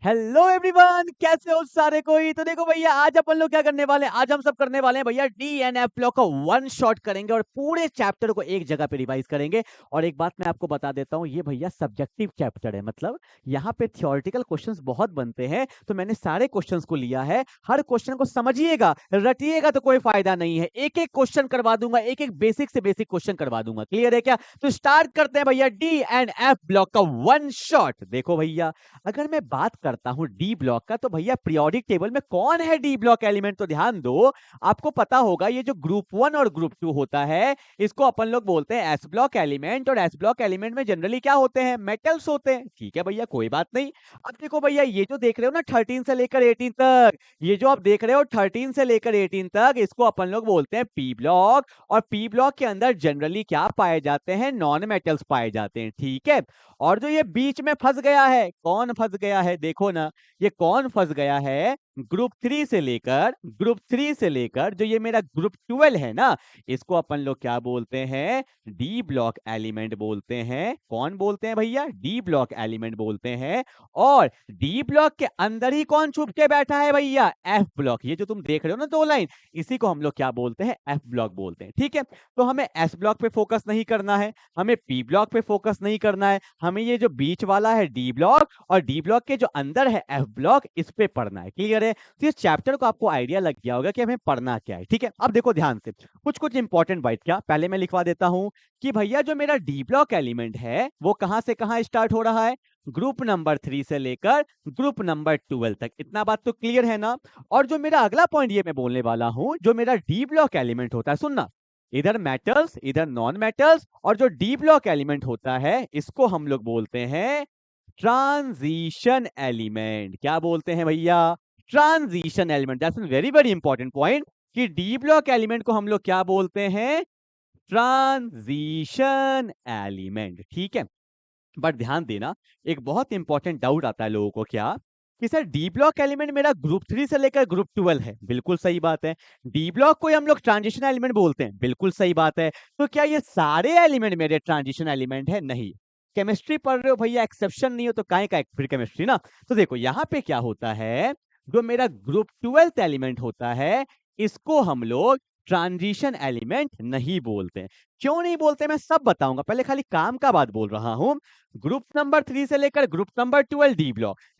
Hello everyone, कैसे हो सारे कोई। तो देखो भैया, आज अपन लोग क्या करने वाले हैं, आज हम सब करने वाले हैं भैया डीएनएफ ब्लॉक का वन शॉट करेंगे और पूरे चैप्टर को एक जगह पे रिवाइज करेंगे। और एक बात मैं आपको बता देता हूँ, ये भैया सब्जेक्टिव चैप्टर है, मतलब यहाँ पे थियोरेटिकल क्वेश्चंस बहुत बनते हैं। तो मैंने सारे क्वेश्चंस को लिया है, हर क्वेश्चन को समझिएगा, रटिएगा तो कोई फायदा नहीं है। एक एक क्वेश्चन करवा दूंगा, एक एक बेसिक से बेसिक क्वेश्चन करवा दूंगा। क्लियर है क्या? तो स्टार्ट करते हैं भैया डीएनएफ ब्लॉक का वन शॉट। देखो भैया, अगर मैं बात करता हूं डी ब्लॉक का, तो भैया पीरियोडिक टेबल में कौन है डी ब्लॉक एलिमेंट, तो ध्यान दो। आपको पता होगा ये जो ग्रुप 1 और ग्रुप 2 होता है, इसको अपन लोग बोलते हैं एस ब्लॉक एलिमेंट। और एस ब्लॉक एलिमेंट में जनरली क्या होते हैं, मेटल्स होते हैं। ठीक है भैया, कोई बात नहीं। अब देखो भैया, ये जो देख रहे हो ना 13 से लेकर 18 तक, ये जो आप देख रहे हो 13 से लेकर 18 तक, इसको अपन लोग बोलते हैं पी ब्लॉक। और पी ब्लॉक के अंदर जनरली क्या पाए जाते हैं, नॉन मेटल्स पाए जाते हैं। ठीक है। और जो ये बीच में फंस गया है, कौन फंस गया है, देखो ना, ये कौन फंस गया है, ग्रुप 3 से लेकर जो ये मेरा ग्रुप 12 है ना, इसको अपन लोग क्या बोलते हैं, डी ब्लॉक एलिमेंट बोलते हैं। कौन बोलते हैं भैया, डी ब्लॉक एलिमेंट बोलते हैं। और डी ब्लॉक के अंदर ही कौन छुप के बैठा है भैया, एफ ब्लॉक। ये जो तुम देख रहे हो ना दो लाइन, इसी को हम लोग क्या बोलते हैं, एफ ब्लॉक बोलते हैं। ठीक है। तो हमें एस ब्लॉक पे फोकस नहीं करना है, हमें पी ब्लॉक पे फोकस नहीं करना है, हमें ये जो बीच वाला है डी ब्लॉक और डी ब्लॉक के जो अंदर है एफ ब्लॉक, इस पे पढ़ना है। क्लियर है? तो इस चैप्टर को आपको आइडिया लग गया होगा कि हमें पढ़ना क्या है। ठीक है। अब देखो ध्यान से, कुछ कुछ इंपॉर्टेंट बात क्या पहले मैं लिखवा देता हूं कि भैया जो मेरा डी ब्लॉक एलिमेंट है वो कहां से कहां स्टार्ट हो रहा है, ग्रुप नंबर 3 से लेकर ग्रुप नंबर 12 तक। इतना बात तो क्लियर है ना? और जो मेरा अगला पॉइंट ये मैं बोलने वाला हूं, जो मेरा डी ब्लॉक एलिमेंट होता है, सुनना, इधर मेटल्स इधर नॉन मेटल्स, और जो डी ब्लॉक एलिमेंट होता है इसको हम लोग बोलते हैं ट्रांजिशन एलिमेंट। क्या बोलते हैं भैया, transition element. That's very very important point कि डी ब्लॉक एलिमेंट को हम लोग क्या बोलते हैं, ट्रांजिशन एलिमेंट। ठीक है। बट ध्यान देना, एक बहुत इंपॉर्टेंट डाउट आता है लोगों को, क्या कि सर डी ब्लॉक एलिमेंट मेरा ग्रुप 3 से लेकर ग्रुप 12 है। बिल्कुल सही बात है। डी ब्लॉक को ही हम लोग ट्रांजिशन एलिमेंट बोलते हैं। बिल्कुल सही बात है। तो क्या ये सारे एलिमेंट मेरे ट्रांजिशन एलिमेंट है? नहीं। केमिस्ट्री पढ़ रहे हो भैया, एक्सेप्शन नहीं हो तो काहे का फिर केमिस्ट्री ना। तो देखो यहाँ पे क्या होता है, जो मेरा ग्रुप 12 एलिमेंट होता है, इसको हम लोग ट्रांजिशन एलिमेंट नहीं बोलते। क्यों नहीं बोलते मैं सब बताऊंगा, पहले खाली काम का बात बोल रहा हूं। ग्रुप नंबर 3 से लेकर ग्रुप नंबर 12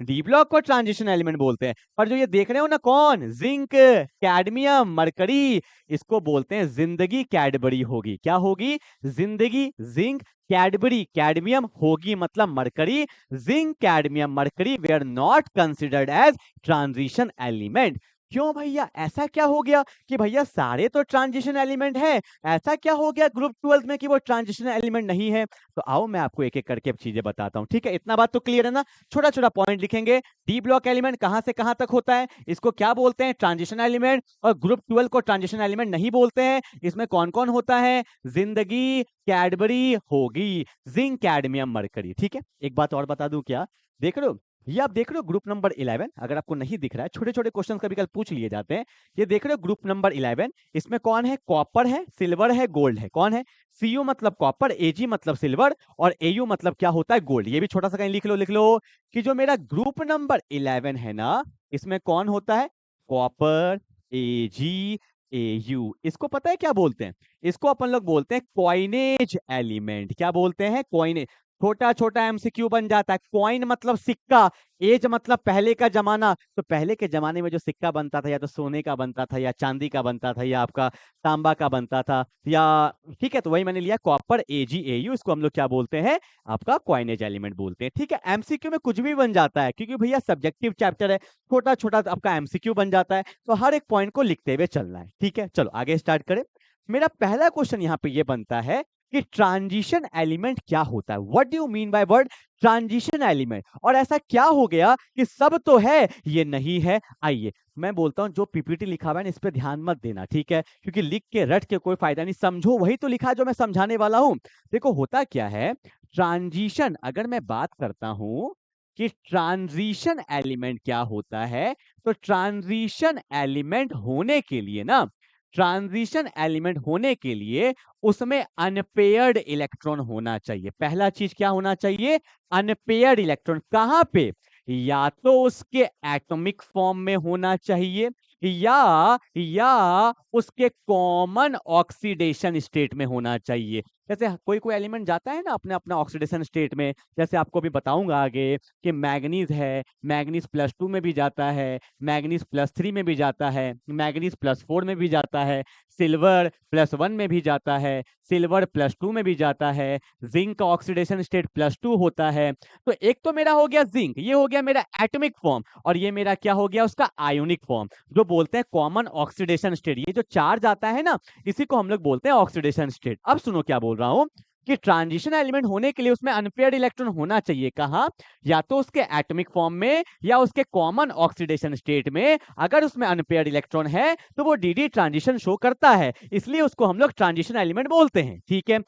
डी ब्लॉक को ट्रांजिशन एलिमेंट बोलते हैं। पर जो ये देख रहे हो ना, कौन, जिंक, कैडमियम, मरकरी, इसको बोलते हैं जिंदगी कैडबरी होगी। क्या होगी, जिंदगी, जिंक, कैडबरी, कैडमियम होगी मतलब mercury, zinc, cadmium, mercury were not considered as transition element. क्यों भैया, ऐसा क्या हो गया कि भैया सारे तो ट्रांजिशन एलिमेंट है, ऐसा क्या हो गया ग्रुप 12 में कि वो ट्रांजिशन एलिमेंट नहीं है? तो आओ मैं आपको एक एक करके चीजें बताता हूं। ठीक है, इतना बात तो क्लियर है ना? छोटा छोटा पॉइंट लिखेंगे। डी ब्लॉक एलिमेंट कहां से कहां तक होता है, इसको क्या बोलते हैं, ट्रांजिशन एलिमेंट। और ग्रुप 12 को ट्रांजिशन एलिमेंट नहीं बोलते हैं। इसमें कौन कौन होता है, जिंदगी, कैडबरी होगी, जिंक, कैडमियम, मरकरी। ठीक है। एक बात और बता दूं क्या, देख रहे हो, ये आप देख रहे हो ग्रुप नंबर 11, अगर आपको नहीं दिख रहा है, छोटे छोटे क्वेश्चन कभी कल पूछ लिए जाते हैं। ये देख रहे हो ग्रुप नंबर 11, इसमें कौन है, कॉपर है, सिल्वर है, गोल्ड है। कौन है, सीयू मतलब कॉपर, एजी मतलब सिल्वर, और एयू मतलब क्या होता है, गोल्ड। ये भी छोटा सा कहीं लिख लो कि जो मेरा ग्रुप नंबर 11 है ना, इसमें कौन होता है, कॉपर, एजी, एयू। इसको पता है क्या बोलते हैं, इसको अपन लोग बोलते हैं कॉइनेज एलिमेंट। क्या बोलते हैं, कॉइनेज। छोटा छोटा एमसीक्यू बन जाता है। कॉइन मतलब सिक्का, एज मतलब पहले का जमाना। तो पहले के जमाने में जो सिक्का बनता था, या तो सोने का बनता था, या चांदी का बनता था, या आपका तांबा का बनता था, या, ठीक है, तो वही मैंने लिया कॉपर, एजी, एयू। इसको हम लोग क्या बोलते हैं, आपका कॉइनेज एलिमेंट बोलते हैं। ठीक है। एमसीक्यू में कुछ भी बन जाता है, क्योंकि भैया सब्जेक्टिव चैप्टर है, छोटा छोटा आपका एमसीक्यू बन जाता है। तो हर एक पॉइंट को लिखते हुए चलना है। ठीक है, चलो आगे स्टार्ट करें। मेरा पहला क्वेश्चन यहाँ पे ये बनता है कि ट्रांजिशन एलिमेंट क्या होता है। What do you mean by word transition element? और ऐसा क्या हो गया कि सब तो है, ये नहीं है? आइए मैं बोलता हूं, जो पीपीटी लिखा हुआ है ना, इस पे ध्यान मत देना, ठीक है, क्योंकि लिख के रट के कोई फायदा नहीं, समझो वही तो लिखा है जो मैं समझाने वाला हूं। देखो होता क्या है, ट्रांजिशन, अगर मैं बात करता हूं कि ट्रांजिशन एलिमेंट क्या होता है, तो ट्रांजिशन एलिमेंट होने के लिए ना, ट्रांजिशन एलिमेंट होने के लिए उसमें अनपेयर्ड इलेक्ट्रॉन होना चाहिए। पहला चीज क्या होना चाहिए, अनपेयर्ड इलेक्ट्रॉन। कहां पे, या तो उसके एटॉमिक फॉर्म में होना चाहिए या उसके कॉमन ऑक्सीडेशन स्टेट में होना चाहिए। जैसे कोई कोई एलिमेंट जाता है ना अपने अपना ऑक्सीडेशन स्टेट में, जैसे आपको भी बताऊंगा आगे कि मैग्नीज है, मैग्नीज +2 में भी जाता है, मैग्नीज +3 में भी जाता है, मैग्नीज +4 में भी जाता है, सिल्वर +1 में भी जाता है, सिल्वर +2 में भी जाता है, जिंक का ऑक्सीडेशन स्टेट +2 होता है। तो एक तो मेरा हो गया जिंक, ये हो गया मेरा एटॉमिक फॉर्म, और ये मेरा क्या हो गया उसका आयोनिक फॉर्म, जो बोलते हैं कॉमन ऑक्सीडेशन स्टेट। ये जो चार्ज आता है ना, इसी को हम लोग बोलते हैं ऑक्सीडेशन स्टेट। अब सुनो क्या बोल रहा हूं कि ट्रांजिशन एलिमेंट होने के लिए उसमें अनपेयर्ड इलेक्ट्रॉन होना चाहिए। कहाँ? या तो उसके एटॉमिक फॉर्म में या उसके कॉमन ऑक्सीडेशन स्टेट में। अगर उसमें अनपेयर्ड इलेक्ट्रॉन है तो वो डी ट्रांजिशन शो करता है, इसलिए उसको हम लोग ट्रांजिशन एलिमेंट बोलते हैं। ठीक है,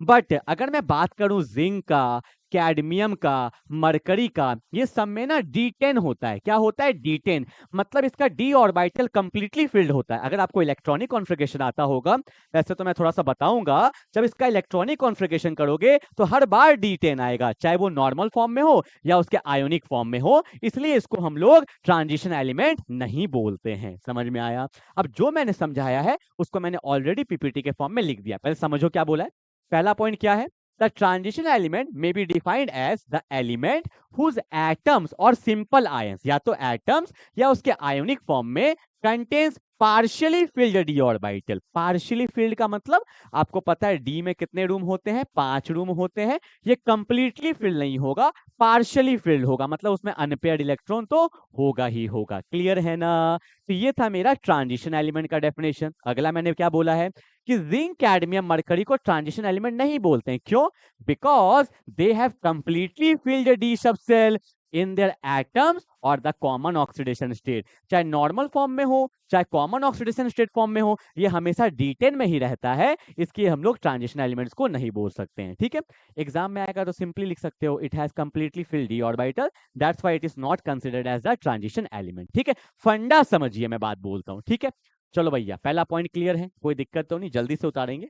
बट अगर मैं बात करूं जिंक का, कैडमियम का, मरकरी का, ये सब में ना D10 होता है। क्या होता है? D10, मतलब इसका d ऑर्बिटल कंप्लीटली फिल्ड होता है। अगर आपको इलेक्ट्रॉनिक कॉन्फ़िगरेशन आता होगा, वैसे तो मैं थोड़ा सा बताऊंगा, जब इसका इलेक्ट्रॉनिक कॉन्फ़िगरेशन करोगे तो हर बार D10 आएगा, चाहे वो नॉर्मल फॉर्म में हो या उसके आयोनिक फॉर्म में हो, इसलिए इसको हम लोग ट्रांजिशन एलिमेंट नहीं बोलते हैं। समझ में आया? अब जो मैंने समझाया है उसको मैंने ऑलरेडी पीपीटी के फॉर्म में लिख दिया, पहले समझो क्या बोला है। पहला पॉइंट क्या है? The transition element may be defined as the element whose atoms और simple ions, या तो atoms या उसके ionic form में contains partially filled d orbital। partially filled का मतलब आपको पता है d में कितने रूम होते हैं? 5 रूम होते हैं। ये completely filled नहीं होगा, partially filled होगा, मतलब उसमें अनपेयर्ड इलेक्ट्रॉन तो होगा ही होगा। क्लियर है ना? तो ये था मेरा ट्रांजिशन एलिमेंट का डेफिनेशन। अगला मैंने क्या बोला है कि जिंक, कैडमियम, मरकरी को ट्रांजिशन एलिमेंट नहीं बोलते हैं। क्यों? Because they have completely filled D सब सेल इन देयर एटम्स और द कॉमन ऑक्सीडेशन स्टेट। चाहे नॉर्मल फॉर्म में हो चाहे कॉमन ऑक्सीडेशन स्टेट फॉर्म में हो, ये हमेशा D10 में ही रहता है, इसलिए हम लोग ट्रांजिशन एलिमेंट्स को नहीं बोल सकते हैं। ठीक है, एग्जाम में आएगा तो सिंपली लिख सकते हो it has completely filled d orbital, that's why it is not considered as the transition element. ठीक है, फंडा समझिए मैं बात बोलता हूँ। ठीक है, चलो भैया, पहला पॉइंट क्लियर है, कोई दिक्कत तो नहीं, जल्दी से उतारेंगे।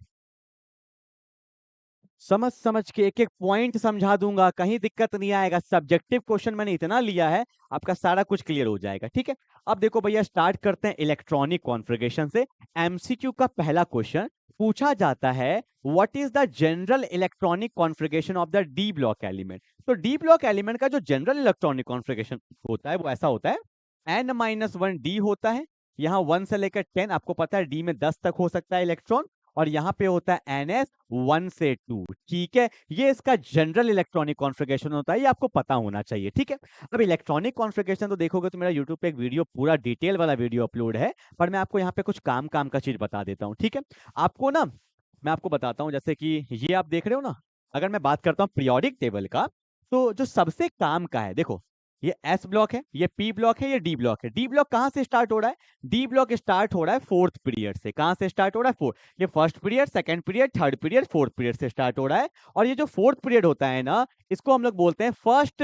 समझ समझ के एक एक पॉइंट समझा दूंगा, कहीं दिक्कत नहीं आएगा। सब्जेक्टिव क्वेश्चन मैंने इतना लिया है, आपका सारा कुछ क्लियर हो जाएगा। ठीक है, अब देखो भैया, स्टार्ट करते हैं इलेक्ट्रॉनिक कॉन्फ़िगरेशन से। एमसीक्यू का पहला क्वेश्चन पूछा जाता है, what is the general electronic configuration of the D block element. तो डी ब्लॉक एलिमेंट का जो जनरल इलेक्ट्रॉनिक कॉन्फ़िगरेशन होता है वो ऐसा होता है, n-1 डी होता है। यहाँ 1 से लेकर 10, आपको पता है डी में 10 तक हो सकता है इलेक्ट्रॉन, और यहाँ पे होता है NS 1 से 2। ठीक है, ये इसका जनरल इलेक्ट्रॉनिक कॉन्फ़िगरेशन होता है, ये आपको पता होना चाहिए। ठीक है, अब इलेक्ट्रॉनिक कॉन्फ़िगरेशन तो देखोगे तो मेरा यूट्यूब पे एक वीडियो, पूरा डिटेल वाला वीडियो अपलोड है, पर मैं आपको यहाँ पे कुछ काम काम का चीज बता देता हूँ। ठीक है, आपको ना, मैं आपको बताता हूँ, जैसे कि ये आप देख रहे हो ना, अगर मैं बात करता हूँ पीरियोडिक टेबल का, तो जो सबसे काम का है, देखो ये एस ब्लॉक है, ये पी ब्लॉक है, ये डी ब्लॉक है। डी ब्लॉक कहाँ से स्टार्ट हो रहा है? डी ब्लॉक स्टार्ट हो रहा है फोर्थ पीरियड से। कहाँ से स्टार्ट हो रहा है? फोर्थ। ये first period, second period, third period, fourth period से स्टार्ट हो रहा है। और ये जो फोर्थ पीरियड होता है ना, इसको हम लोग बोलते हैं फर्स्ट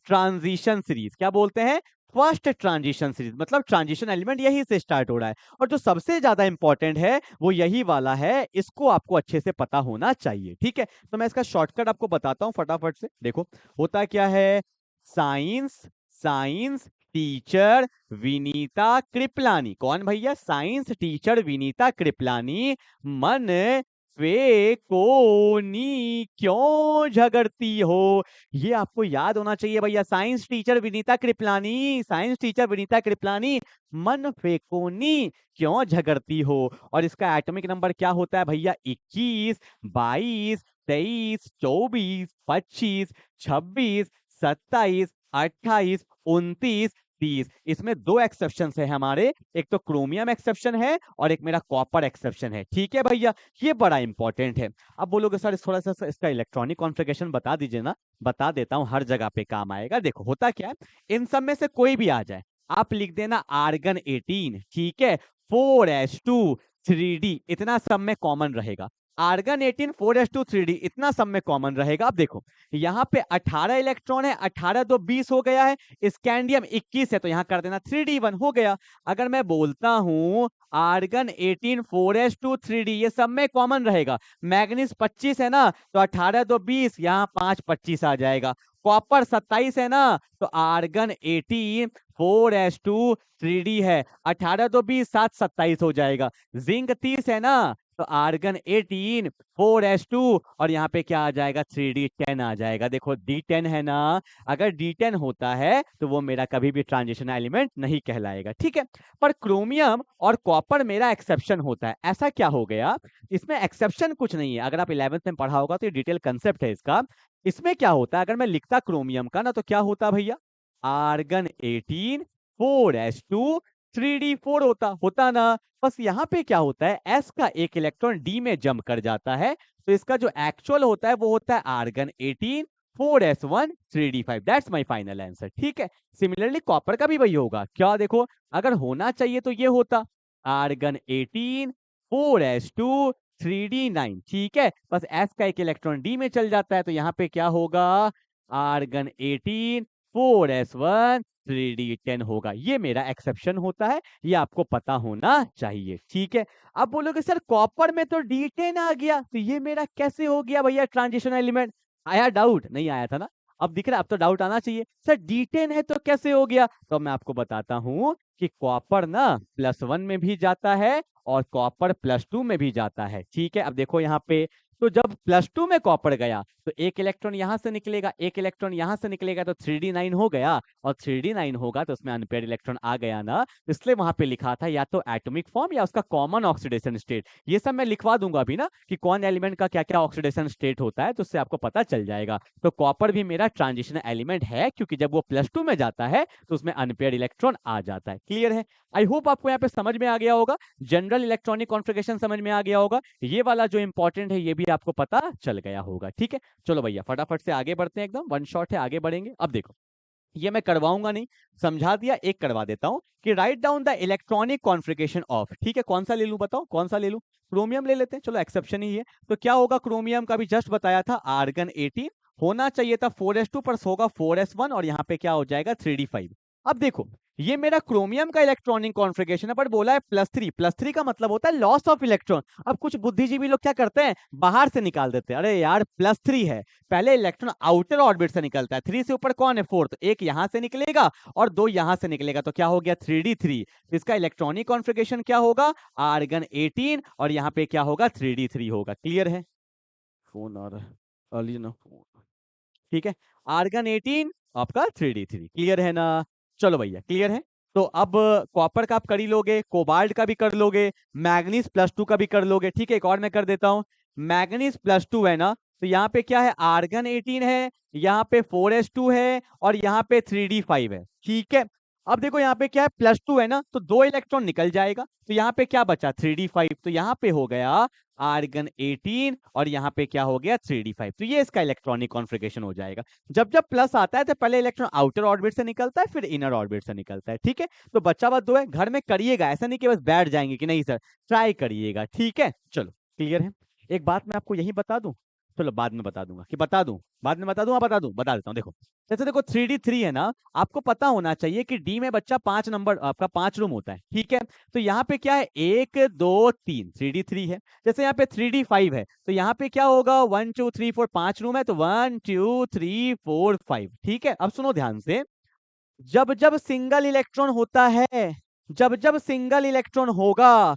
ट्रांजिशन सीरीज। क्या बोलते हैं? फर्स्ट ट्रांजिशन सीरीज, मतलब ट्रांजिशन एलिमेंट यही से स्टार्ट हो रहा है। और जो सबसे ज्यादा इंपॉर्टेंट है वो यही वाला है, इसको आपको अच्छे से पता होना चाहिए। ठीक है, तो मैं इसका शॉर्टकट आपको बताता हूँ फटाफट से। देखो होता क्या है, science science teacher Vinita Kripalani. कौन भैया? Science teacher Vinita Kripalani. मन फेकोनी क्यों झगड़ती हो। ये आपको याद होना चाहिए भैया, science teacher Vinita Kripalani, science teacher Vinita Kripalani, मन फेकोनी क्यों झगड़ती हो। और इसका एटॉमिक नंबर क्या होता है भैया? 21, 22, 23, 24, 25, 26, 27, 28, 29, 30। इसमें दो एक्सेप्शन है हमारे, एक तो क्रोमियम एक्सेप्शन है और एक मेरा कॉपर एक्सेप्शन है। ठीक है भैया, ये बड़ा इंपॉर्टेंट है। अब बोलोगे सर थोड़ा सा इसका इलेक्ट्रॉनिक कॉन्फ़िगरेशन बता दीजिए ना। बता देता हूं, हर जगह पे काम आएगा। देखो होता क्या है, इन सब में से कोई भी आ जाए, आप लिख देना आर्गन 18। ठीक है, 4s2 3d, इतना सब में कॉमन रहेगा। आर्गन 18 4s2 3d इतना सब में कॉमन रहेगा। अब देखो यहाँ पे 18 इलेक्ट्रॉन है, 18 2 20 हो गया है, स्कैंडियम 21 है तो यहाँ कर देना 3d1 हो गया। अगर मैं बोलता हूं आर्गन 18 4s2 3d ये सब में कॉमन रहेगा। मैग्नीज 25 है ना तो 18 2 20 यहाँ 5 25 आ जाएगा। कॉपर 27 है ना तो आर्गन 18 4s2 3d है, 18 2 20 7 27 हो जाएगा। जिंक 30 है ना तो आर्गन 18 4s2 और यहाँ पे क्या आ जाएगा 3d10 आ जाएगा। देखो d10 है ना, अगर d10 होता है तो वो मेरा कभी भी ट्रांजिशन एलिमेंट नहीं कहलाएगा, ठीक है। पर क्रोमियम और कॉपर मेरा एक्सेप्शन होता है। ऐसा क्या हो गया, इसमें एक्सेप्शन कुछ नहीं है, अगर आप 11th में पढ़ा होगा तो ये डिटेल कंसेप्ट है इसका। इसमें क्या होता है, अगर मैं लिखता क्रोमियम का ना तो क्या होता भैया, आर्गन 18 4s2 3d4 होता ना। बस यहाँ पे क्या होता है, s का एक इलेक्ट्रॉन d में जंप कर जाता है तो इसका जो एक्चुअल होता है वो होता है argon 18 4s1 3d5। That's my final answer, ठीक है। सिमिलरली कॉपर का भी वही होगा। क्या देखो, अगर होना चाहिए तो ये होता आर्गन 18 4s2 3d9, ठीक है। बस s का एक इलेक्ट्रॉन d में चल जाता है तो यहाँ पे क्या होगा, आर्गन 18 4s1 3d10 होगा। ये मेरा एक्सेप्शन होता है, ये आपको पता होना चाहिए, ठीक है। अब बोलोगे सर कॉपर में तो d10 आ गया तो ये मेरा कैसे हो गया भैया ट्रांजिशन एलिमेंट, आया डाउट? नहीं आया था ना, अब दिख रहा है, अब तो डाउट आना चाहिए सर d10 है तो कैसे हो गया। तो मैं आपको बताता हूं कि कॉपर ना +1 में भी जाता है और कॉपर +2 में भी जाता है, ठीक है। अब देखो यहाँ पे, तो जब +2 में कॉपर गया तो एक इलेक्ट्रॉन यहां से निकलेगा, एक इलेक्ट्रॉन यहां से निकलेगा तो 3d9 हो गया, और 3d9 होगा तो उसमें अनपेयर्ड इलेक्ट्रॉन आ गया ना, इसलिए वहां पे लिखा था या तो एटॉमिक फॉर्म या उसका कॉमन ऑक्सीडेशन स्टेट। ये सब मैं लिखवा दूंगा अभी ना कि कौन एलिमेंट का क्या क्या ऑक्सीडेशन स्टेट होता है, तो उससे आपको पता चल जाएगा। तो कॉपर भी मेरा ट्रांजिशन एलिमेंट है क्योंकि जब वो +2 में जाता है तो उसमें अनपेयर्ड इलेक्ट्रॉन आ जाता है। क्लियर है? आई होप आपको यहाँ पे समझ में आ गया होगा, जनरल इलेक्ट्रॉनिक कॉन्फ़िगरेशन समझ में आ गया होगा, ये वाला जो इंपॉर्टेंट है ये भी आपको पता चल गया होगा, ठीक है। चलो भैया फटाफट से आगे बढ़ते हैं, एकदम वन शॉट है, आगे बढ़ेंगे। अब देखो ये मैं करवाऊंगा नहीं, समझा दिया, एक करवा देता हूं कि write down the electronic configuration of, ठीक है। कौन सा ले लूं बताओ, कौन सा ले लूं? क्रोमियम ले लेते हैं, चलो एक्सेप्शन ही है। तो क्या होगा, क्रोमियम का भी जस्ट बताया था आर्गन 18 होना चाहिए था 4s2 पर होगा 4s1 और यहाँ पे क्या हो जाएगा 3d5। अब देखो ये मेरा क्रोमियम का इलेक्ट्रॉनिक कॉन्फ़िगरेशन है, पर बोला है +3 का मतलब होता है लॉस ऑफ इलेक्ट्रॉन। अब कुछ बुद्धिजीवी लोग क्या करते हैं, बाहर से निकाल देते हैं, अरे यार +3 है, पहले इलेक्ट्रॉन आउटर ऑर्बिट से निकलता है, 3 से ऊपर कौन है 4, तो एक यहां से निकलेगा और 2 यहां से निकलेगा, तो क्या हो गया 3d3। इसका इलेक्ट्रॉनिक कॉन्फ़िगरेशन क्या होगा, आर्गन 18 और यहाँ पे क्या होगा 3d3 होगा। क्लियर है? फोन आ रहा है, अर्ली ना फोन, ठीक है। आर्गन 18 आपका 3d3, क्लियर है ना? चलो भैया क्लियर है। तो अब कॉपर का आप कर ही लोगे, कोबाल्ट का भी कर लोगे, मैग्नीज +2 का भी कर लोगे, ठीक है। एक और मैं कर देता हूं, मैग्नीज +2 है ना तो यहाँ पे क्या है, आर्गन 18 है, यहाँ पे 4s2 है और यहाँ पे 3d5 है, ठीक है। अब देखो यहाँ पे क्या है, +2 है ना तो 2 इलेक्ट्रॉन निकल जाएगा, तो यहाँ पे क्या बचा 3d5, तो यहाँ पे हो गया आर्गन 18 और यहाँ पे क्या हो गया 3d5। तो ये इसका इलेक्ट्रॉनिक कॉन्फ़िगरेशन हो जाएगा। जब जब प्लस आता है तो पहले इलेक्ट्रॉन आउटर ऑर्बिट से निकलता है फिर इनर ऑर्बिट से निकलता है, ठीक है। तो बच्चा बात 2 है, घर में करिएगा, ऐसा नहीं कि बस बैठ जाएंगे कि नहीं सर, ट्राई करिएगा, ठीक है। चलो क्लियर है। एक बात मैं आपको यही बता दूं, चलो बाद में बता दूंगा कि बता दूं, बाद में बता दूं, बता दूं, बता देता हूँ। देखो जैसे देखो 3d3 है ना, आपको पता होना चाहिए कि डी में बच्चा 5 नंबर आपका 5 रूम होता है, ठीक है। तो यहाँ पे क्या है 1 2 3, 3d3 है। जैसे यहाँ पे 3d5 है तो यहाँ पे क्या होगा 1 2 3 4, 5 रूम है तो 1 2 3 4 5, ठीक है। अब सुनो ध्यान से, जब जब सिंगल इलेक्ट्रॉन होता है, जब जब सिंगल इलेक्ट्रॉन होगा,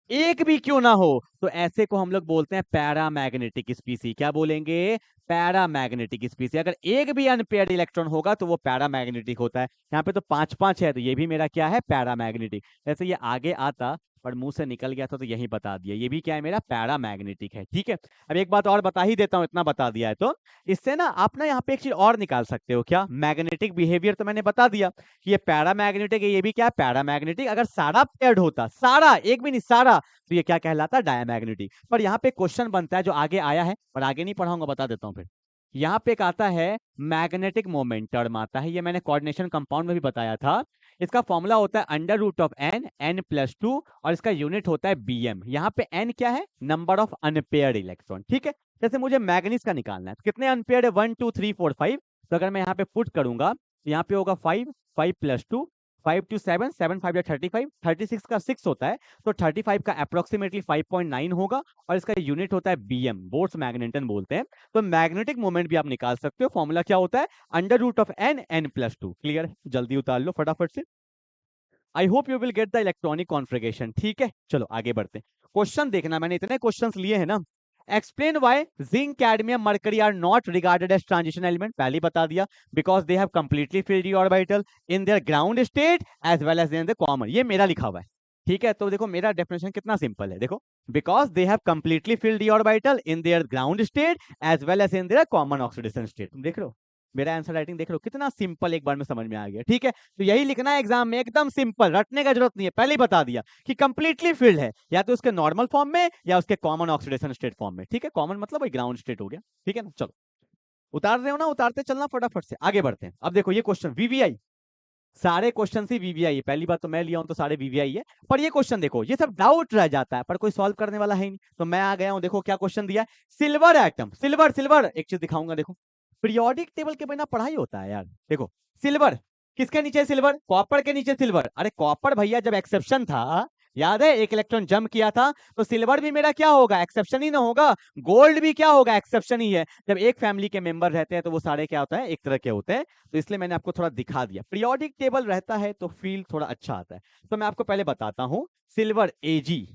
एक भी क्यों ना हो, तो ऐसे को हम लोग बोलते हैं पैरामैग्नेटिक स्पीसी। क्या बोलेंगे, पैरामैग्नेटिक स्पीसी। अगर एक भी अनपेयर्ड इलेक्ट्रॉन होगा तो वो पैरामैग्नेटिक होता है। यहाँ पे तो 5 5 है तो ये भी मेरा क्या है, पैरामैग्नेटिक। जैसे ये आगे आता पर मुंह से निकल गया था तो यही बता दिया, ये भी क्या है, मेरा पैरामैग्नेटिक है, ठीक है। अब एक बात और बता ही देता हूँ, इतना बता दिया है तो इससे ना आप ना यहाँ पे एक चीज और निकाल सकते हो। क्या, मैग्नेटिक बिहेवियर तो मैंने बता दिया कि ये पैरामैग्नेटिक है, ये भी क्या है, पैरामैग्नेटिक। अगर सारा पेयर्ड होता, सारा, एक भी नहीं सारा, तो ये क्या कहलाता, डायमैग्नेटिक। पर यहाँ पे क्वेश्चन बनता है जो आगे आया है, पर आगे नहीं पढ़ाऊंगा, बता देता हूँ फिर। यहाँ पे एक आता है मैग्नेटिक मोमेंट टर्म आता है, ये मैंने कोऑर्डिनेशन कंपाउंड में भी बताया था। इसका फॉर्मूला होता है under root of n plus 2 और इसका यूनिट होता है bm। यहाँ पे n क्या है? Number of unpaired electron. ठीक है, जैसे मुझे मैग्नीज का निकालना है तो कितने अनपेयर्ड है? 1 2 3 4 5। तो अगर मैं यहाँ पे पुट करूंगा तो यहाँ पे होगा 5 5 प्लस 2 5 2 7 7 5 35 36 का 6 होता है, तो 35 का अप्रोक्सीमेटली 5.9 होगा और इसका यूनिट होता है bm, बोर्स मैग्नेटन बोलते हैं। तो मैग्नेटिक मोमेंट भी आप निकाल सकते हो, फॉर्मूला क्या होता है? Under root of n plus 2। Clear? जल्दी उतार लो फटाफट से। I hope you will get the electronic configuration. ठीक है, चलो आगे बढ़ते हैं। क्वेश्चन देखना, मैंने इतने क्वेश्चंस लिए हैं ना। Explain why zinc, cadmium, mercury are not regarded as transition element. पहले ही बता दिया, because they have completely filled the orbital in their ground state as well as in the common. ये मेरा लिखा हुआ है। ठीक है, तो देखो मेरा डेफिनेशन कितना सिंपल है। देखो, because they have completely filled the orbital in their ground state as well as in their common oxidation state. तुम देख रहे हो मेरा आंसर राइटिंग, देख लो कितना सिंपल, एक बार में समझ में आ गया। ठीक है, तो यही लिखना है एग्जाम में, एकदम सिंपल, रटने का जरूरत नहीं है। पहले ही बता दिया कि कंप्लीटली फिल्ड है, या तो उसके नॉर्मल फॉर्म में या उसके कॉमन ऑक्सीडेशन स्टेट फॉर्म में। ठीक है, कॉमन मतलब वही ग्राउंड स्टेट हो गया। ठीक है ना, चलो उतार रहे हो ना, उतारते चलना फटाफट से, आगे बढ़ते हैं। अब देखो ये क्वेश्चन वीवीआई, सारे क्वेश्चन ही वीवीआई है। पहली बात तो मैं लिया हूं तो सारे वीवीआई है, पर ये क्वेश्चन देखो, ये सब डाउट रह जाता है पर कोई सॉल्व करने वाला है नहीं, तो मैं आ गया हूं। देखो क्या क्वेश्चन दिया है, सिल्वर एटम, सिल्वर सिल्वर, एक चीज दिखाऊंगा। देखो पीरियोडिक टेबल के बिना पढ़ाई होता है यार। देखो सिल्वर किसके नीचे सिल्वर? कॉपर के नीचे सिल्वर। अरे कॉपर भैया जब एक्सेप्शन था, याद है, एक इलेक्ट्रॉन जंप किया था, तो सिल्वर भी मेरा क्या होगा? एक्सेप्शन ही ना होगा। गोल्ड भी क्या होगा? एक्सेप्शन ही है। जब एक फैमिली के मेंबर रहते हैं तो वो सारे क्या होता है? एक तरह के होते हैं। तो इसलिए मैंने आपको थोड़ा दिखा दिया, पीरियोडिक टेबल रहता है तो फील थोड़ा अच्छा आता है। तो मैं आपको पहले बताता हूं, सिल्वर एजी,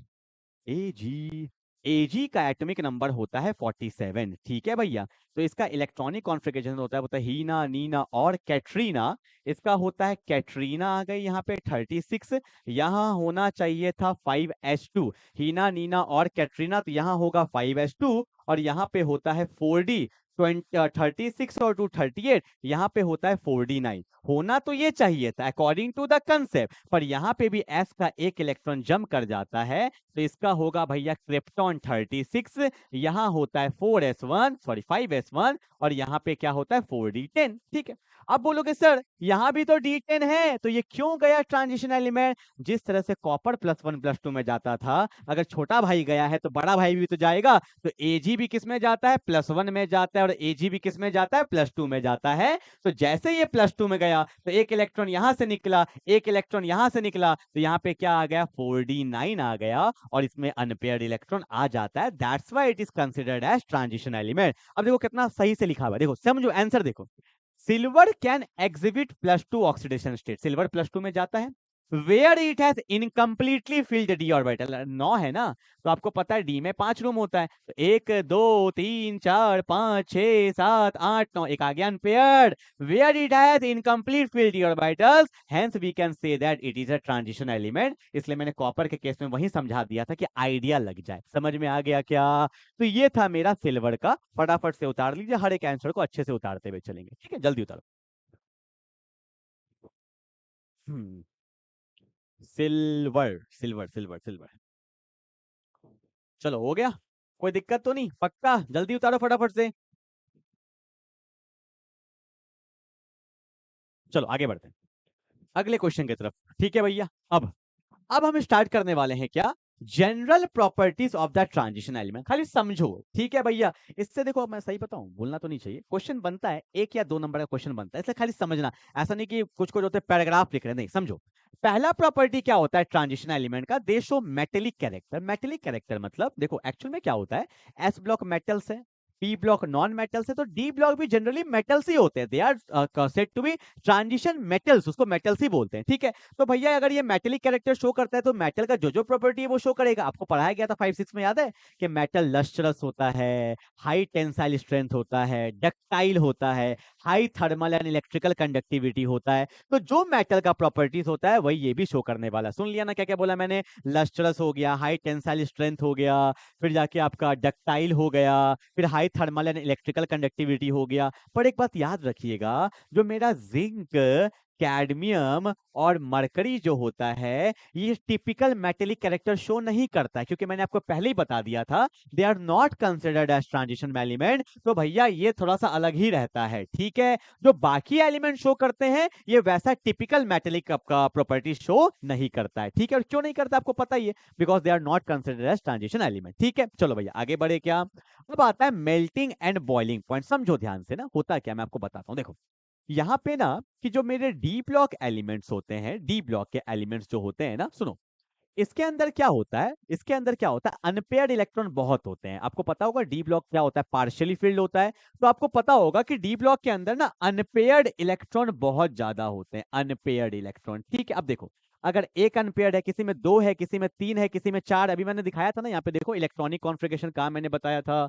एजी, एजी का एटॉमिक नंबर होता है 47। ठीक है भैया, तो इसका इलेक्ट्रॉनिक कॉन्फ़िगरेशन होता है हीना, नीना और कैटरीना। इसका होता है कैटरीना आ गई यहाँ पे 36, यहाँ होना चाहिए था 5s2। हीना, नीना और कैटरीना, तो यहाँ होगा 5s2 और यहाँ पे होता है 4d। 36 और 238, यहाँ पे होता है 4d9। होना तो ये चाहिए था अकॉर्डिंग टू द कंसेप्ट, पर यहाँ पे भी s का एक इलेक्ट्रॉन जंप कर जाता है, तो इसका होगा भैया क्रिप्टॉन 36। यहाँ होता है 4s1 सॉरी 5s1 और यहाँ पे क्या होता है 4d10। ठीक है, अब बोलोगे सर यहाँ भी तो d10 है, तो ये क्यों गया ट्रांजिशन एलिमेंट? जिस तरह से कॉपर +1 +2 में जाता था, अगर छोटा भाई गया है तो बड़ा भाई भी तो जाएगा। तो एजी भी किस में जाता है? +1 में जाता है, और एजी भी किस में जाता है? +2 में जाता है। तो जैसे ये +2 में गया तो एक इलेक्ट्रॉन यहां से निकला, एक इलेक्ट्रॉन यहां से निकला, तो यहाँ पे क्या आ गया? 4d9 आ गया और इसमें अनपेयर्ड इलेक्ट्रॉन आ जाता है। That's why it is considered as transition element. अब देखो कितना सही से लिखा हुआ है, देखो समझो आंसर देखो। Silver can exhibit +2 oxidation state, silver +2 में जाता है। Where it has incompletely filled d orbital, 9 है ना, तो आपको पता है डी में 5 रूम होता है, तो 1 2 3 4 5 6 7 8 9, एक आ गया unpaired. Where it has incomplete filled d orbitals, hence we can say that it is a transition element. इसलिए मैंने कॉपर के केस में वही समझा दिया था कि आइडिया लग जाए। समझ में आ गया क्या? तो ये था मेरा सिल्वर का, फटाफट से उतार लीजिए, हर एक आंसर को अच्छे से उतारते हुए चलेंगे। ठीक है, जल्दी उतारो। सिल्वर सिल्वर सिल्वर सिल्वर, चलो हो गया, कोई दिक्कत तो नहीं? पक्का जल्दी उतारो फटाफट से। चलो आगे बढ़ते हैं अगले क्वेश्चन की तरफ। ठीक है भैया, अब हम स्टार्ट करने वाले हैं क्या? General properties of the transition element. खाली समझो, ठीक है भैया। इससे देखो, मैं सही बताऊं, बोलना तो नहीं चाहिए, क्वेश्चन बनता है 1 या 2 नंबर का क्वेश्चन बनता है, इसलिए खाली समझना। ऐसा नहीं कि कुछ कुछ होते पैराग्राफ लिख रहे हैं, नहीं, समझो। पहला प्रॉपर्टी क्या होता है ट्रांजिशन एलिमेंट का? They show metallic character. Metallic character मतलब देखो एक्चुअल में क्या होता है, एस ब्लॉक मेटल्स है, पी ब्लॉक नॉन मेटल्स है, तो डी ब्लॉक भी जनरली मेटल्स ही होते हैं। They are said to be transition metals, उसको मेटल्स ही बोलते हैं। ठीक है, तो भैया अगर ये मेटेलिक कैरेक्टर शो करता है तो मेटल का जो जो प्रॉपर्टी है वो शो करेगा। आपको पढ़ाया गया था 5-6 में, याद है कि मेटल लस्ट्रस होता है, हाई टेंसाइल स्ट्रेंथ होता है, डक्टाइल होता है, high thermal and electrical conductivity होता है। तो जो मेटल का प्रॉपर्टीज होता है वही ये भी शो करने वाला। सुन लिया ना क्या क्या बोला मैंने? लस्ट्रस हो गया, हाई टेंसाइल स्ट्रेंथ हो गया, फिर जाके आपका डक्टाइल हो गया, फिर high thermal and electrical conductivity हो गया। पर एक बात याद रखिएगा, जो मेरा जिंक कैडमियम और मरकरी जो होता है ये टिपिकल मेटेलिक कैरेक्टर शो नहीं करता है, क्योंकि मैंने आपको पहले ही बता दिया था they are not considered as transition element. तो भैया ये थोड़ा सा अलग ही रहता है, ठीक है। जो बाकी एलिमेंट शो करते हैं ये वैसा टिपिकल मेटेलिक का प्रॉपर्टी शो नहीं करता है, ठीक है। और क्यों नहीं करता आपको पता ही है, because they are not considered as transition element, ठीक है। चलो भैया आगे बढ़े क्या। अब आता है मेल्टिंग एंड बॉइलिंग पॉइंट। समझो ध्यान से ना, होता क्या मैं आपको बताता हूँ। देखो यहाँ पे ना कि जो मेरे डी ब्लॉक एलिमेंट्स होते हैं, डी ब्लॉक के एलिमेंट्स जो होते हैं ना, सुनो इसके अंदर क्या होता है, इसके अंदर क्या होता है, अनपेयर्ड इलेक्ट्रॉन बहुत होते हैं। आपको पता होगा डी ब्लॉक क्या होता है, पार्शियली फिल्ड होता है। तो आपको पता होगा कि डी ब्लॉक के अंदर ना अनपेयर्ड इलेक्ट्रॉन बहुत ज्यादा होते हैं, अनपेयर्ड इलेक्ट्रॉन, ठीक है। अब देखो अगर एक अनपेयर्ड है, किसी में दो है, किसी में तीन है, किसी में चार, अभी मैंने दिखाया था ना यहाँ पे, देखो इलेक्ट्रॉनिक कॉन्फ़िगरेशन का मैंने बताया था।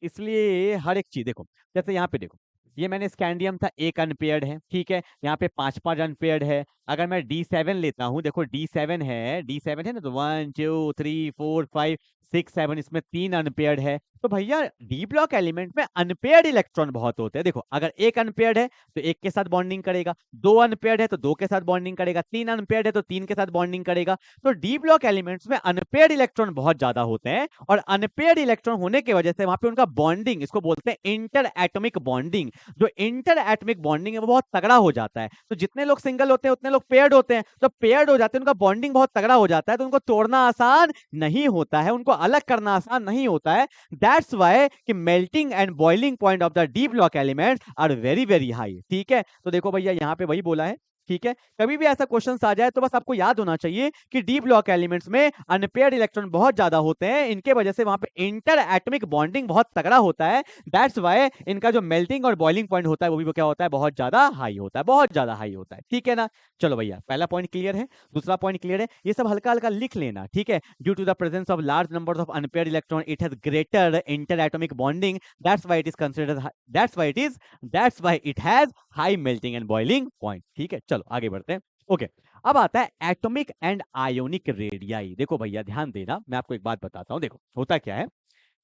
इसलिए हर एक चीज देखो, जैसे यहाँ पे देखो ये मैंने स्कैंडियम था, एक अनपेयर्ड है, ठीक है। यहाँ पे पांच पांच अनपेयर्ड है। अगर मैं D7 लेता हूँ, देखो D7 है, D7 है ना, तो 1 2 3 4 5 6 7, इसमें तीन अनपेयर्ड है। तो भैया डी ब्लॉक एलिमेंट में अनपेयर्ड इलेक्ट्रॉन बहुत होते हैं। देखो अगर एक अनपेयर्ड है तो एक के साथ बॉन्डिंग करेगा, दो अनपेयर्ड है तो दो के साथ बॉन्डिंग करेगा, तीन अनपेयर्ड है तो तीन के साथ बॉन्डिंग करेगा। तो डी ब्लॉक एलिमेंट्स में अनपेयर्ड इलेक्ट्रॉन बहुत ज्यादा होते हैं, और अनपेयर्ड इलेक्ट्रॉन होने की वजह से वहां पे उनका बॉन्डिंग, इसको बोलते हैं इंटर एटॉमिक बॉन्डिंग। जो इंटर एटॉमिक बॉन्डिंग है वो बहुत तगड़ा हो जाता है। तो जितने लोग सिंगल होते हैं उतने लोग पेयर्ड होते हैं, तो पेयर्ड हो जाते हैं, उनका बॉन्डिंग बहुत तगड़ा हो जाता है, तो उनको तोड़ना आसान नहीं होता है, उनको अलग करना आसान नहीं होता है। दैट्स वाई कि melting and boiling point of the D block elements are very very high, ठीक है। तो देखो भैया यहाँ पे वही बोला है, ठीक है। कभी भी ऐसा क्वेश्चन आ जाए तो बस आपको याद होना चाहिए कि डी ब्लॉक एलिमेंट्स में अनपेयर्ड इलेक्ट्रॉन बहुत ज्यादा होते हैं, इनके वजह से वहां पे इंटर एटॉमिक बॉन्डिंग बहुत तगड़ा होता है। दैट्स वाई इनका जो मेल्टिंग और बॉइलिंग पॉइंट होता है वो भी क्या होता है, बहुत ज्यादा हाई होता है, बहुत ज्यादा हाई होता है, ठीक है ना। चलो भैया पहला पॉइंट क्लियर है, दूसरा पॉइंट क्लियर है, ये सब हल्का हल्का लिख लेना, ठीक है। Due to the presence of large numbers of unpaired electron it has greater inter atomic bonding, that's why it is considered, that's why it has high melting and boiling point, ठीक है। चलो आगे बढ़ते हैं। ओके अब आता है atomic and ionic radii. देखो भैया ध्यान देना, मैं आपको एक बात बताता हूँ। देखो होता क्या है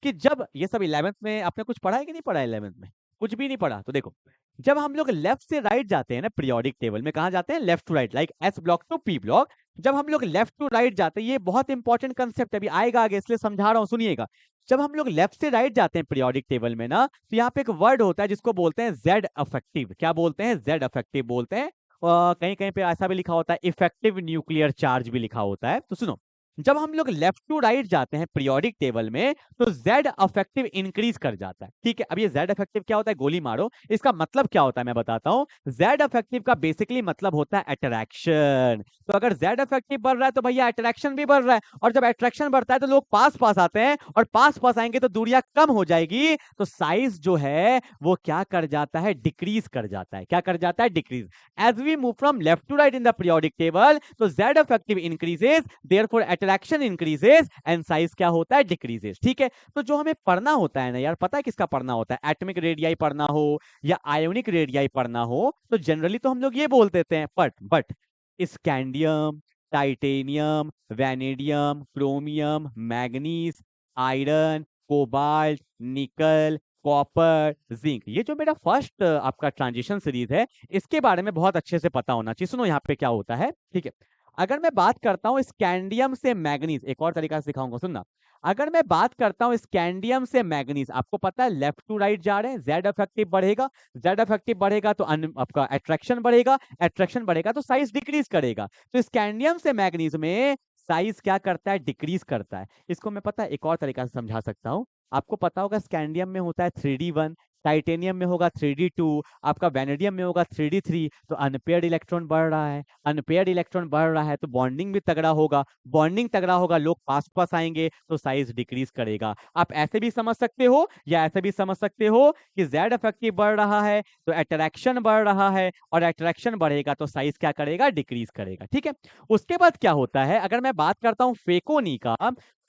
कि जब ये सब 11th में आपने कुछ पढ़ा है कि नहीं पढ़ा, 11th में कुछ भी नहीं पढ़ा, तो देखो जब हम लोग लेफ्ट से राइट जाते हैं ना पीरियोडिक टेबल में, कहा जाते हैं left to right, like S block to P block. जब हम लोग लेफ्ट टू राइट जाते हैं, ये बहुत इंपॉर्टेंट कंसेप्ट है, अभी आएगा आगे इसलिए समझा रहा हूँ, सुनिएगा। जब हम लोग लेफ्ट से राइट जाते हैं पीरियोडिक टेबल में ना, तो यहाँ पे एक वर्ड होता है जिसको बोलते हैं जेड अफेक्टिव। क्या बोलते हैं, जेड अफेक्टिव बोलते हैं। कहीं कहीं पे ऐसा भी लिखा होता है इफेक्टिव न्यूक्लियर चार्ज भी लिखा होता है। तो सुनो जब हम लोग लेफ्ट टू राइट जाते हैं पीरियोडिक टेबल में तो जेड अफेक्टिव इंक्रीज कर जाता है, ठीक है। अब ये जेड अफेक्टिव क्या होता है, गोली मारो, इसका मतलब क्या होता है मैं बताता हूँ। जेड अफेक्टिव का बेसिकली मतलब होता है अट्रैक्शन। तो अगर जेड अफेक्टिव बढ़ रहा है तो भैया अट्रैक्शन भी बढ़ रहा है, और जब अट्रैक्शन बढ़ता है तो लोग पास पास आते हैं, और पास पास आएंगे तो दूरियां कम हो जाएगी, तो साइज जो है वो क्या कर जाता है, डिक्रीज कर जाता है। क्या कर जाता है, decrease. As we move from left to right in the periodic table, तो Z effective increases, therefore attraction increases and size क्या होता है, decreases, ठीक है। तो जो हमें पढ़ना होता है ना यार, पता है किसका पढ़ना होता है, एटॉमिक रेडियाई पढ़ना हो या आयोनिक रेडियाई पढ़ना हो, तो जनरली तो हम लोग ये बोल देते हैं but scandium, titanium, vanadium, chromium, manganese, iron, cobalt, निकल, कॉपर, जिंक, ये जो मेरा फर्स्ट आपका ट्रांजिशन सीरीज है, इसके बारे में बहुत अच्छे से पता होना चाहिए। सुनो यहाँ पे क्या होता है, ठीक है। अगर मैं बात करता हूँ स्कैंडियम से मैग्नीज, एक और तरीका से दिखाऊंगा, सुनना। अगर मैं बात करता हूँ स्कैंडियम से मैग्नीज, आपको पता है लेफ्ट टू राइट जा रहे हैं, जेड इफेक्टिव बढ़ेगा, जेड इफेक्टिव बढ़ेगा तो आपका अट्रैक्शन बढ़ेगा, अट्रैक्शन बढ़ेगा तो साइज डिक्रीज करेगा। तो स्कैंडियम से मैग्नीज में साइज क्या करता है, डिक्रीज करता है। इसको मैं पता है एक और तरीका से समझा सकता हूँ। आपको पता होगा स्कैंडियम में होता है 3D1, टाइटेनियम में होगा 3D2, आपका वैनेडियम में होगा 3D3। तो अनपेयर्ड इलेक्ट्रॉन बढ़ रहा है, अनपेयर्ड इलेक्ट्रॉन बढ़ रहा है तो बॉन्डिंग भी तगड़ा होगा, बॉन्डिंग तगड़ा होगा, लोग पास पास आएंगे तो साइज डिक्रीज करेगा। आप ऐसे भी समझ सकते हो या ऐसे भी समझ सकते हो कि जेड इफेक्टिव बढ़ रहा है तो अट्रैक्शन बढ़ रहा है, और अट्रैक्शन बढ़ेगा तो साइज क्या करेगा, डिक्रीज करेगा, ठीक है। उसके बाद क्या होता है, अगर मैं बात करता हूँ फेकोनी का,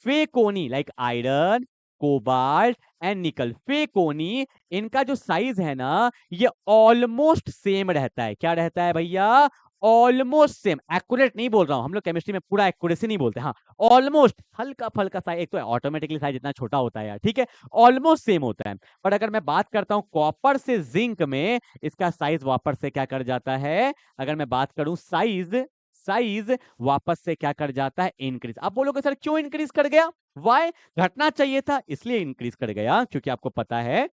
फेकोनी like iron, cobalt and nickel, फेकोनी, इनका जो साइज है ना ये ऑलमोस्ट सेम रहता है। क्या रहता है भैया, ऑलमोस्ट सेम, एक्यूरेट नहीं बोल रहा हूं, हम लोग केमिस्ट्री में पूरा एक्यूरेसी नहीं बोलते, हाँ ऑलमोस्ट हल्का फल्का साइज, एक तो ऑटोमेटिकली साइज इतना छोटा होता है यार, ठीक है, ऑलमोस्ट सेम होता है। बट अगर मैं बात करता हूँ कॉपर से जिंक में, इसका साइज वापस से क्या कर जाता है, अगर मैं बात करूं साइज, साइज वापस से क्या कर जाता है, इंक्रीज। आप बोलोगे सर क्यों इंक्रीज कर गया, वाई, घटना चाहिए था इसलिए इंक्रीज कर गया, क्योंकि आपको पता है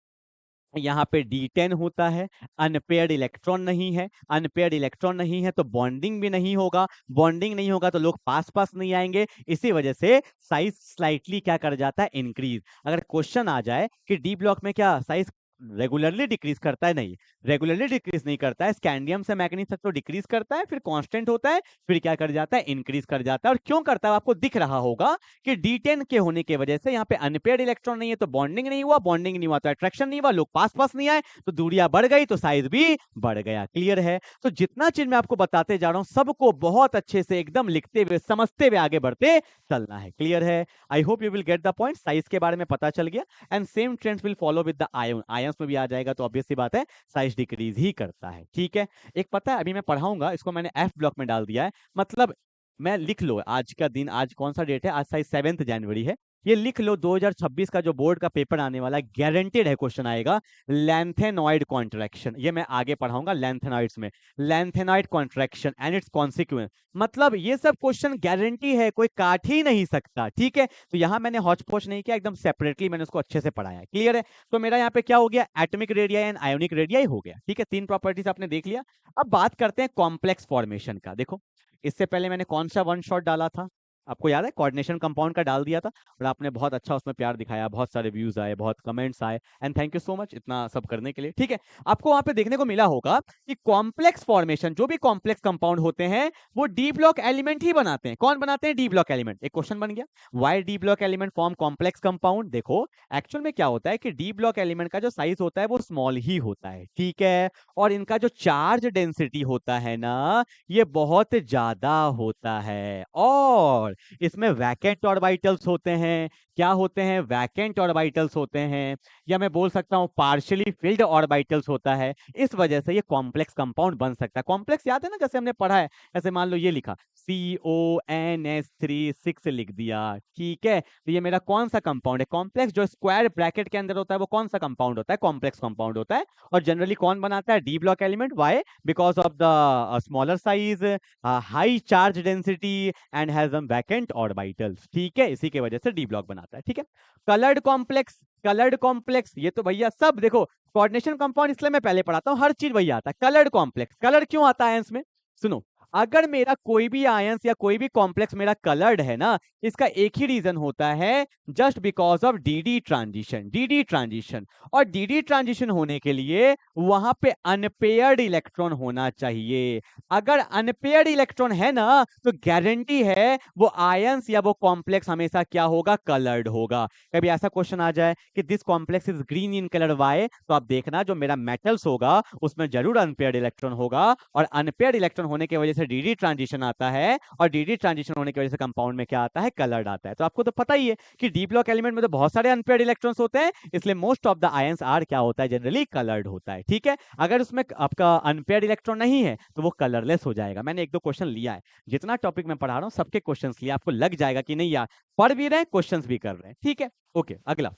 यहाँ पे D10 होता है, अनपेयर्ड इलेक्ट्रॉन नहीं है, अनपेयर्ड इलेक्ट्रॉन नहीं है तो बॉन्डिंग भी नहीं होगा, बॉन्डिंग नहीं होगा तो लोग पास पास नहीं आएंगे, इसी वजह से साइज स्लाइटली क्या कर जाता है, इंक्रीज। अगर क्वेश्चन आ जाए कि डी ब्लॉक में क्या साइज रेगुलरली डिक्रीज करता है, नहीं रेगुलरली डिक्रीज नहीं करता है, स्कैंडियम से मैग्नीज तक तो डिक्रीज करता है, फिर कांस्टेंट होता है, फिर क्या कर जाता है, इंक्रीज कर जाता है। और क्यों करता है आपको दिख रहा होगा कि D10 के होने की वजह से यहाँ पे अनपेयर्ड इलेक्ट्रॉन नहीं है तो बॉन्डिंग नहीं हुआ, बॉन्डिंग नहीं हुआ तो अट्रैक्शन नहीं हुआ, लोग पास पास नहीं आए तो दूरियां बढ़ गई तो साइज भी बढ़ गया। क्लियर है? तो जितना चीज मैं आपको बताते जा रहा हूं सबको बहुत अच्छे से एकदम लिखते हुए समझते हुए आगे बढ़ते चलना है। क्लियर है? आई hope you will get the point. Size के बारे में पता चल गया and same trends will follow with the ion, ions में भी आ जाएगा तो ऑब्वियस सी बात है साइज डिक्रीज ही करता है। ठीक है, एक पता है अभी मैं पढ़ाऊंगा, इसको मैंने एफ ब्लॉक में डाल दिया है, मतलब मैं लिख लो आज का दिन, आज कौन सा डेट है, आज शायद 7 जनवरी है, ये लिख लो 2026 का जो बोर्ड का पेपर आने वाला है गारंटेड है क्वेश्चन आएगा लैंथेनॉइड कॉन्ट्रैक्शन, ये मैं आगे पढ़ाऊंगा लैंथेनॉइड्स में, lanthanoid contraction and it's consequence, मतलब ये सब क्वेश्चन गारंटी है, कोई काट ही नहीं सकता। ठीक है, तो यहां मैंने हौच पौच नहीं किया, एकदम सेपरेटली मैंने उसको अच्छे से पढ़ाया है। क्लियर है? तो मेरा यहाँ पे क्या हो गया, atomic radii and ionic radii हो गया। ठीक है, तीन प्रॉपर्टीज आपने देख लिया। अब बात करते हैं कॉम्प्लेक्स फॉर्मेशन का। देखो इससे पहले मैंने कौन सा वन शॉट डाला था, आपको याद है, कोऑर्डिनेशन कंपाउंड का डाल दिया था और आपने बहुत अच्छा उसमें प्यार दिखाया, बहुत सारे व्यूज आए, बहुत कमेंट्स आए and thank you so much इतना सब करने के लिए। ठीक है, आपको वहां पे देखने को मिला होगा कि कॉम्प्लेक्स फॉर्मेशन, जो भी कॉम्प्लेक्स कंपाउंड होते हैं वो डी ब्लॉक एलिमेंट ही बनाते हैं। कौन बनाते हैं? D block element. एक क्वेश्चन बन गया, why D block element form complex compound. देखो एक्चुअल में क्या होता है कि डी ब्लॉक एलिमेंट का जो साइज होता है वो स्मॉल ही होता है, ठीक है, और इनका जो चार्ज डेंसिटी होता है ना ये बहुत ज्यादा होता है, और इसमें वैकेंट ऑर्बिटल्स होते हैं। क्या होते हैं? वैकेंट ऑर्बिटल्स होते हैं, या मैं बोल सकता हूं पार्शियली फिल्ड ऑर्बिटल्स होता है। इस वजह से ये कॉम्प्लेक्स कंपाउंड बन सकता है। कॉम्प्लेक्स याद है ना, जैसे हमने पढ़ा है, ऐसे मान लो ये लिखा CONS3 लिख दिया, ठीक है, तो ये मेरा कौन सा कंपाउंड है? कॉम्प्लेक्स। जो स्क्वायर ब्रैकेट के अंदर होता है वो कौन सा कंपाउंड होता है? कॉम्प्लेक्स कंपाउंड होता है। और जनरली कौन बनाता है? D block element. Why? Because of the smaller size, high charge density and has some vacant orbitals. ठीक है, इसी की वजह से डी ब्लॉक बनाता है। ठीक है, कलर्ड कॉम्प्लेक्स, कलर्ड कॉम्प्लेक्स ये तो भैया सब देखो, कोऑर्डिनेशन कंपाउंड इसलिए मैं पहले पढ़ाता हूं, हर चीज भैया आता है। कलर्ड कॉम्प्लेक्स, कलर क्यों आता है इसमें? सुनो, अगर मेरा कोई भी आयंस या कोई भी कॉम्प्लेक्स मेरा कलर्ड है ना, इसका एक ही रीजन होता है, just because of DD transition, DD transition. और डीडी ट्रांजिशन होने के लिए वहां पे अनपेयर्ड इलेक्ट्रॉन होना चाहिए। अगर अनपेयर्ड इलेक्ट्रॉन है ना तो गारंटी है वो आयंस या वो कॉम्प्लेक्स हमेशा क्या होगा? कलर्ड होगा। कभी ऐसा क्वेश्चन आ जाए कि this complex is green in colour, why, तो आप देखना जो मेरा मेटल्स होगा उसमें जरूर अनपेयर्ड इलेक्ट्रॉन होगा, और अनपेयर्ड इलेक्ट्रॉन होने की वजह से डीडी ट्रांजिशन आता है, और डीडी ट्रांजिशन होने की वजह से कंपाउंड में क्या आता है? कलर्ड आता है। तो आपको तो पता ही है कि डी ब्लॉक एलिमेंट में तो बहुत सारे अनपेयर्ड इलेक्ट्रॉन्स होते हैं, इसलिए most of the ions are क्या होता है? जनरली कलर्ड होता है। ठीक है, अगर उसमें आपका अनपेयर्ड इलेक्ट्रॉन नहीं है तो वो कलरलेस हो जाएगा। मैंने एक दो क्वेश्चन लिया है, जितना टॉपिक मैं पढ़ा रहा हूँ सबके क्वेश्चन लिया, आपको लग जाएगा कि नहीं यार पढ़ भी रहे हैं क्वेश्चन भी कर रहे हैं। ठीक है, ओके, अगला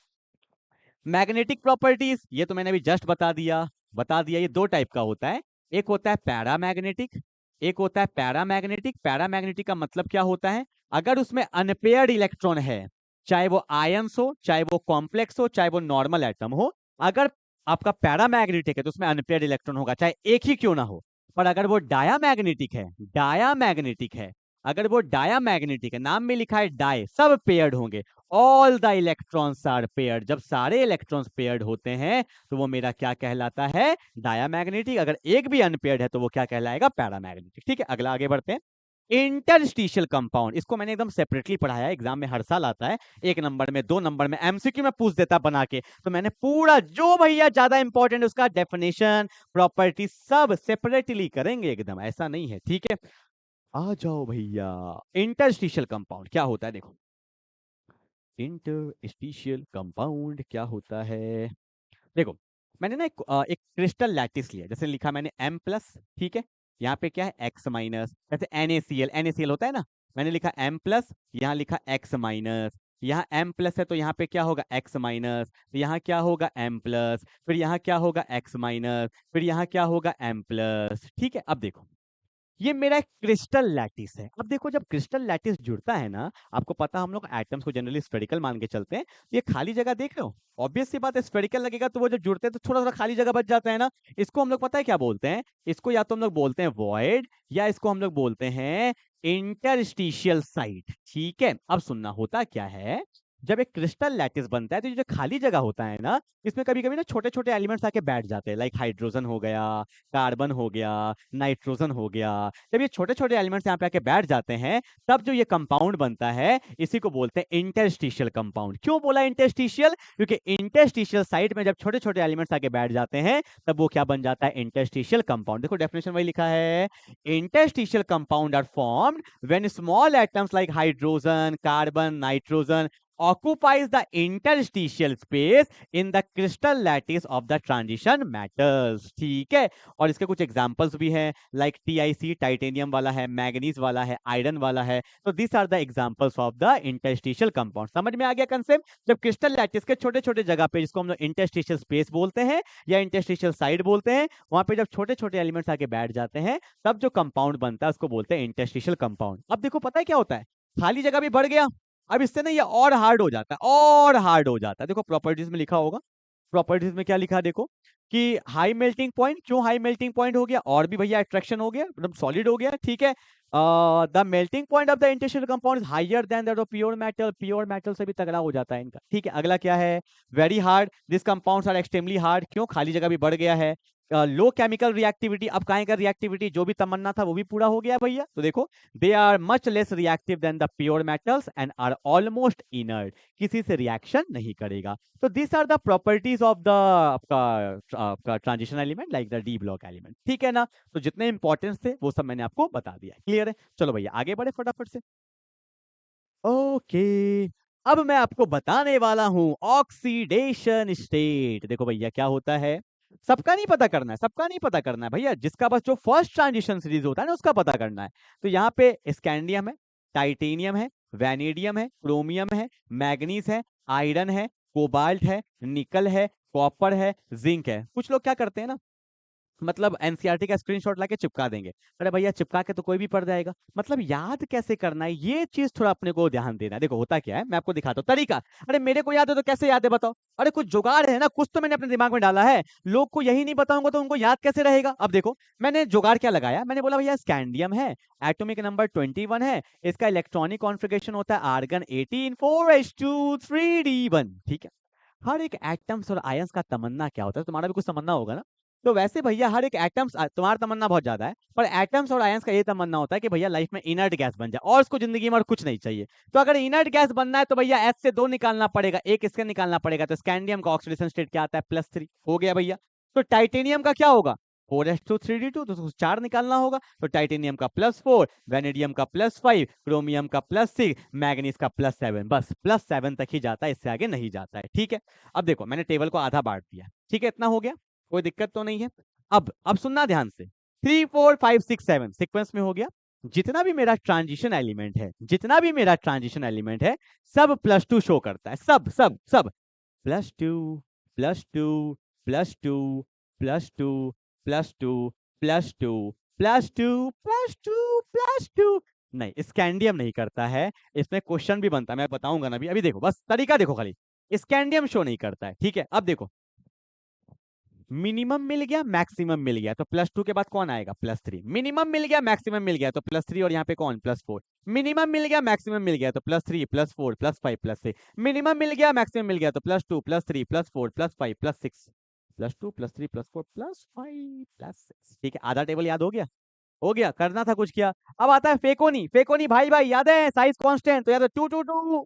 मैग्नेटिक प्रॉपर्टीज, ये तो मैंने अभी जस्ट बता दिया। ये दो टाइप का होता है, एक होता है पैरामैग्नेटिक, एक होता है पैरामैग्नेटिक। पैरामैग्नेटिक का मतलब क्या होता है? अगर उसमें अनपेयर्ड इलेक्ट्रॉन है, चाहे वो आयंस हो, चाहे वो कॉम्प्लेक्स हो, चाहे वो नॉर्मल एटम हो, अगर आपका पैरामैग्नेटिक है तो उसमें अनपेयर्ड इलेक्ट्रॉन होगा, चाहे एक ही क्यों ना हो। पर अगर वो डायामैग्नेटिक है, डायामैग्नेटिक है, अगर वो डायामैग्नेटिक है, नाम में लिखा है डाई, सब पेयर्ड होंगे, all the electrons are paired. जब सारे इलेक्ट्रॉन्स पेयर्ड होते हैं तो वो मेरा क्या कहलाता है? डायामैग्नेटिक। अगर एक भी अनपेयर्ड है तो वो क्या कहलाएगा? पैरामैग्नेटिक। ठीक है, अगला आगे बढ़ते हैं। इंटरस्टिशियल कंपाउंड, इसको मैंने एकदम सेपरेटली पढ़ाया है, एग्जाम में हर साल आता है, 1 नंबर में, 2 नंबर में, एमसीक्यू में पूछ देता बना के, तो मैंने पूरा जो भैया ज्यादा इंपॉर्टेंट उसका डेफिनेशन, प्रॉपर्टी सब सेपरेटली करेंगे एकदम, ऐसा नहीं है। ठीक है, आ जाओ भैया। इंटरस्टिशियल कंपाउंड क्या होता है? देखो इंटरस्टिशियल कंपाउंड क्या होता है, देखो मैंने ना एक क्रिस्टल लैटिस लिया, जैसे लिखा मैंने M+, ठीक है, यहाँ पे क्या है x माइनस, जैसे NaCl, NaCl होता है ना, मैंने लिखा M प्लस, यहाँ लिखा x माइनस, यहाँ M प्लस है तो यहाँ पे क्या होगा x माइनस, यहाँ क्या होगा M प्लस, फिर यहाँ क्या होगा x माइनस, फिर यहाँ क्या होगा M प्लस। ठीक है, अब देखो ये मेरा एक क्रिस्टल लैटिस है। अब देखो जब क्रिस्टल लैटिस जुड़ता है ना, आपको पता हम लोग एटम्स को जनरली स्फेरिकल मान के चलते हैं, ये खाली जगह देख रहे हो, ऑब्वियस सी बात है स्फेरिकल लगेगा तो वो जब जुड़ते हैं तो थोड़ा थोड़ा खाली जगह बच जाता है ना। इसको हम लोग पता है क्या बोलते हैं, इसको या तो हम लोग बोलते हैं वॉइड, या इसको हम लोग बोलते हैं इंटरस्टिशियल साइट। ठीक है, अब सुनना, होता क्या है जब एक क्रिस्टल लैटिस बनता है तो ये जो खाली जगह होता है ना, इसमें कभी कभी ना छोटे छोटे एलिमेंट्स आके बैठ जाते हैं, लाइक हाइड्रोजन हो गया, कार्बन हो गया, नाइट्रोजन हो गया। जब ये छोटे छोटे एलिमेंट्स यहाँ पे आके बैठ जाते हैं, तब जो ये कंपाउंड बनता है इसी को बोलते हैं इंटरस्टिशियल कंपाउंड। क्यों बोला इंटरस्टिशियल, क्योंकि इंटरस्टिशियल साइट में जब छोटे छोटे एलिमेंट्स आके बैठ जाते हैं तब वो क्या बन जाता है, इंटरस्टिशियल कंपाउंड। देखो डेफिनेशन वही लिखा है, interstitial compound are formed when small atoms like hydrogen, carbon, nitrogen occupies the interstitial space in the crystal lattice of the transition metals। ठीक है, और इसके कुछ एग्जांपल्स भी हैं, लाइक TiC टाइटेनियम वाला है, मैग्नीज वाला है, आयरन वाला है। तो this are the examples of the interstitial compound. समझ में आ गया कंसेप्ट, जब क्रिस्टल लैटिस के छोटे छोटे जगह पे, जिसको हम लोग इंटरस्टिशियल स्पेस बोलते हैं या इंटरस्टिशियल साइड बोलते हैं, वहां पे जब छोटे छोटे एलिमेंट्स आके बैठ जाते हैं तब जो कंपाउंड बनता है उसको बोलते हैं इंटरस्टिशियल कंपाउंड। अब देखो पता है क्या होता है, खाली जगह भी बढ़ गया, अब इससे ना ये और हार्ड हो जाता है, और हार्ड हो जाता है। देखो प्रॉपर्टीज में लिखा होगा, प्रॉपर्टीज में क्या लिखा है देखो, कि हाई मेल्टिंग पॉइंट, क्यों हाई मेल्टिंग पॉइंट हो गया, और भी भैया अट्रैक्शन हो गया, मतलब सॉलिड हो गया। ठीक है, the melting point of the interstitial compound is higher than that of pure metal, pure metal से भी तगड़ा हो जाता है इनका। ठीक है, अगला क्या है, very hard, this compounds are extremely hard, क्यों, खाली जगह भी बढ़ गया है। लो केमिकल रिएक्टिविटी, अब काहे का रिएक्टिविटी, जो भी तमन्ना था वो भी पूरा हो गया भैया। तो देखो they are much less reactive than the pure metals and are almost inert, किसी से रिएक्शन नहीं करेगा। तो this are the properties of the आपका transition element like the D block element. ठीक है ना, तो जितने इंपॉर्टेंस थे वो सब मैंने आपको बता दिया, क्लियर है। चलो भैया आगे बढ़े फटाफट से। ओके, अब मैं आपको बताने वाला हूं ऑक्सीडेशन स्टेट। देखो भैया क्या होता है, सबका नहीं पता करना है, सबका नहीं पता करना है भैया, जिसका बस जो फर्स्ट ट्रांजिशन सीरीज होता है ना उसका पता करना है। तो यहाँ पे स्कैंडियम है, टाइटेनियम है, वैनेडियम है, क्रोमियम है, मैग्नीज है, आयरन है, कोबाल्ट है, निकल है, कॉपर है, जिंक है। कुछ लोग क्या करते हैं ना, मतलब एनसीईआरटी का स्क्रीनशॉट लाके चिपका देंगे, अरे भैया चिपका के तो कोई भी पढ़ जाएगा, मतलब याद कैसे करना है ये चीज थोड़ा अपने को ध्यान देना है। देखो होता क्या है, मैं आपको दिखाता हूँ तरीका। अरे मेरे को याद है तो कैसे याद है बताओ, अरे कुछ जुगाड़ है ना, कुछ तो मैंने अपने दिमाग में डाला है, लोग को यही नहीं बताऊंगा तो उनको याद कैसे रहेगा। अब देखो मैंने जुगाड़ क्या लगाया, मैंने बोला भैया स्कैंडियम है, एटॉमिक नंबर 21 है, इसका इलेक्ट्रॉनिक कॉन्फ़िगरेशन होता है आर्गन 18 4s2 3d1। ठीक है, हर एक एटम्स और आयंस का तमन्ना क्या होता है, तुम्हारा भी कुछ तमन्ना होगा ना। तो वैसे भैया हर एक एटम्स, तुम्हारा तमन्ना बहुत ज्यादा है, पर एटम्स और आयंस का ये तमन्ना होता है कि भैया लाइफ में इनर्ट गैस बन जाए और उसको जिंदगी में और कुछ नहीं चाहिए। तो अगर इनर्ट गैस बनना है तो भैया एच से 2 निकालना पड़ेगा, एक इसका निकालना पड़ेगा। तो स्कैंडियम का ऑक्सीडेशन स्टेट क्या आता है, +3 हो गया भैया। तो टाइटेनियम का क्या होगा, 4s2 3d2, तो उसको 4 निकालना होगा। तो टाइटेनियम का +4, वेनेडियम का +5, क्रोमियम का +6, मैग्नीज का +7, बस +7 तक ही जाता है, इससे आगे नहीं जाता है। ठीक है, अब देखो मैंने टेबल को आधा बांट दिया, ठीक है इतना हो गया, कोई दिक्कत तो नहीं है। अब सुनना ध्यान से, 3 4 5 6 7 सीक्वेंस में हो गया। जितना भी मेरा ट्रांजिशन एलिमेंट है, जितना भी मेरा ट्रांजिशन एलिमेंट है, सब +2 शो करता है, सब सब सब +2 +2 +2 +2 +2 +2 +2 +2 +2। नहीं, स्कैंडियम नहीं करता है, इसमें क्वेश्चन भी बनता है, मैं बताऊंगा ना अभी। अभी देखो बस तरीका देखो खाली, स्कैंडियम शो नहीं करता है। ठीक है, अब देखो मिनिमम मिल गया, मैक्सिमम मिल गया, तो +2 के बाद कौन आएगा, +3। मिनिमम मिल गया, मैक्सिमम मिल गया, तो +3, और यहाँ पे कौन, +4। मिनिमम मिल गया, मैक्सिमम मिल गया, तो +3 +4 +5 +6। मिनिमम मिल गया, मैक्सिमम मिल गया, तो +2 +3 +4 +5 +6, +2 +3 +4 +5 +6। ठीक है, आधा टेबल याद हो गया, हो गया, करना था कुछ किया। अब आता है फेकोनी, फेकोनी भाई भाई याद है, साइज कांस्टेंट, तो याद है 2 2 2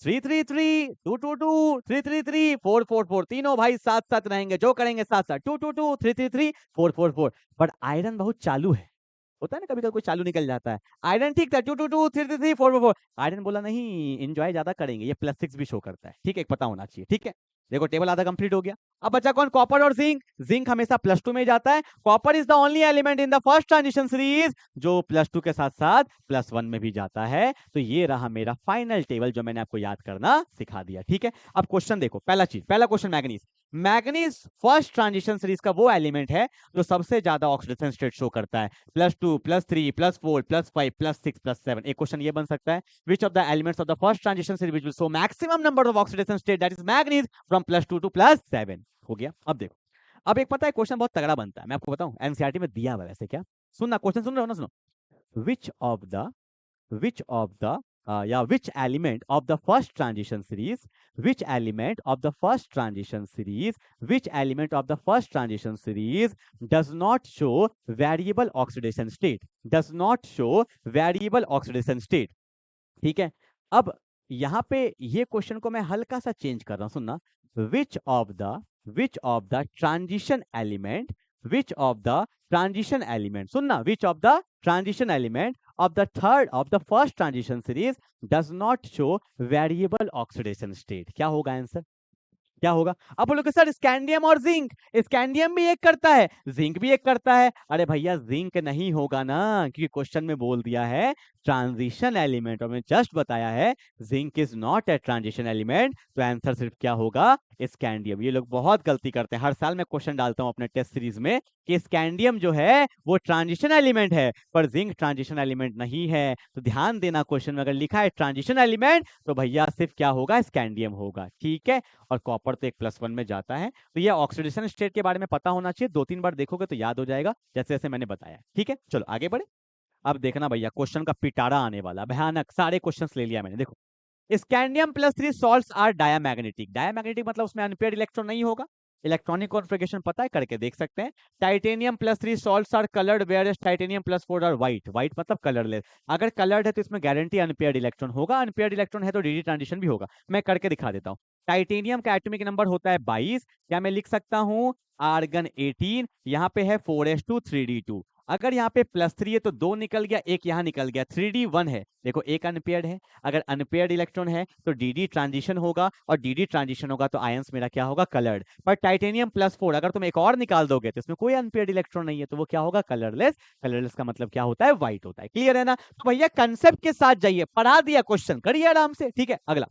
3 3 3 2 2 2 3 3 3 4 4 4, तीनों भाई साथ साथ रहेंगे, जो करेंगे साथ साथ, 2 2 2 3 3 3 4 4 4। बट आयरन बहुत चालू है, होता है ना कभी कभी कोई चालू निकल जाता है। आयरन ठीक था, 2 2 2 3 3 3 4 4 4। आयरन बोला नहीं, एंजॉय ज्यादा करेंगे, ये +6 भी शो करता है। ठीक है, एक पता होना चाहिए। ठीक है, देखो टेबल आधा कंप्लीट हो गया। अब बचा कौन? कॉपर और जिंक। जिंक हमेशा +2 में ही जाता है। Copper is the only element in the first transition series जो +2 के साथ साथ +1 में भी जाता है। तो ये रहा मेरा फाइनल टेबल जो मैंने आपको याद करना सिखा दिया। ठीक है, अब क्वेश्चन देखो। पहला question manganese. Manganese first transition series का वो एलिमेंट है जो सबसे ज्यादा ऑक्सीडेशन स्टेट शो करता है, +2 +3 +4 +5 +6 +7। एक क्वेश्चन ये बन सकता है, which of the elements of the first transition series which will show maximum number of oxidation state, that is manganese, from +2 to +7। हो गया। अब देखो, अब एक पता है क्वेश्चन बहुत तगड़ा बनता है, मैं आपको बताऊं, एनसीईआरटी में दिया हुआ है वैसे। क्या सुनना, क्वेश्चन सुन रहे हो ना? सुनो। which element of the first transition series which element of the first transition series which element of the first transition series does not show variable oxidation state, does not show variable oxidation state। ठीक है, अब यहाँ पे ये question को मैं हल्का सा चेंज कर रहा हूं, सुनना। Which of the transition element, which of the transition element, सुनना, which of the transition element of the first transition series does not show variable oxidation state। क्या होगा आंसर? क्या होगा? अब बोलोगे सर स्कैंडियम और जिंक। स्कैंडियम भी एक करता है, जिंक भी एक करता है। अरे भैया जिंक नहीं होगा ना, क्योंकि क्वेश्चन में बोल दिया है ट्रांजिशन एलिमेंट, और मैंने जस्ट बताया है zinc is not a transition element. तो आंसर सिर्फ क्या होगा? स्कैंडियम। ये लोग बहुत गलती करते हैं, हर साल मैं क्वेश्चन डालता हूं अपने टेस्ट सीरीज में कि स्कैंडियम जो है वो ट्रांजिशन एलिमेंट है, पर जिंक ट्रांजिशन एलिमेंट नहीं है। तो ध्यान देना, क्वेश्चन में अगर लिखा है ट्रांजिशन एलिमेंट तो भैया सिर्फ क्या होगा? स्कैंडियम होगा। ठीक है, और कॉपर तो एक +1 में जाता है। तो ये ऑक्सीडेशन स्टेट के बारे में पता होना चाहिए, 2-3 बार देखोगे तो याद हो जाएगा, जैसे जैसे मैंने बताया। ठीक है, चलो आगे बढ़े। अब देखना भैया, क्वेश्चन का पिटारा आने वाला भयानक। सारे क्वेश्चंस ले लिया मैंने, देखो। Scandium +3 salts are diamagnetic. Diamagnetic मतलब उसमें अनपेयर्ड इलेक्ट्रॉन नहीं होगा। इलेक्ट्रॉनिक कॉन्फ़िगरेशन पता है, करके देख सकते हैं। Titanium +3 salts are coloured whereas titanium +4 are white. White मतलब कलरलेस। अगर कलर्ड है तो इसमें गारंटी अनपेयर्ड इलेक्ट्रॉन होगा, अनपेयर्ड इलेक्ट्रॉन है तो डी ट्रांजिशन भी होगा। मैं करके दिखा देता हूँ। टाइटेनियम का एटॉमिक नंबर होता है 22। क्या मैं लिख सकता हूँ? आर्गन 18, यहाँ पे है 4s2 3d2। अगर यहाँ पे +3 है तो 2 निकल गया, एक यहाँ निकल गया, 3d1 है। देखो एक अनपेयर्ड है, अगर अनपेयर्ड इलेक्ट्रॉन है तो डी ट्रांजिशन होगा, और डी ट्रांजिशन होगा तो आयंस मेरा क्या होगा? कलर्ड। पर टाइटेनियम +4 अगर तुम एक और निकाल दोगे तो इसमें कोई अनपेयर्ड इलेक्ट्रॉन नहीं है, तो वो क्या होगा? कलरलेस। कलरलेस का मतलब क्या होता है? व्हाइट होता है। क्लियर है ना? तो भैया कंसेप्ट के साथ जाइए, पढ़ा दिया, क्वेश्चन करिए आराम से। ठीक है, अगला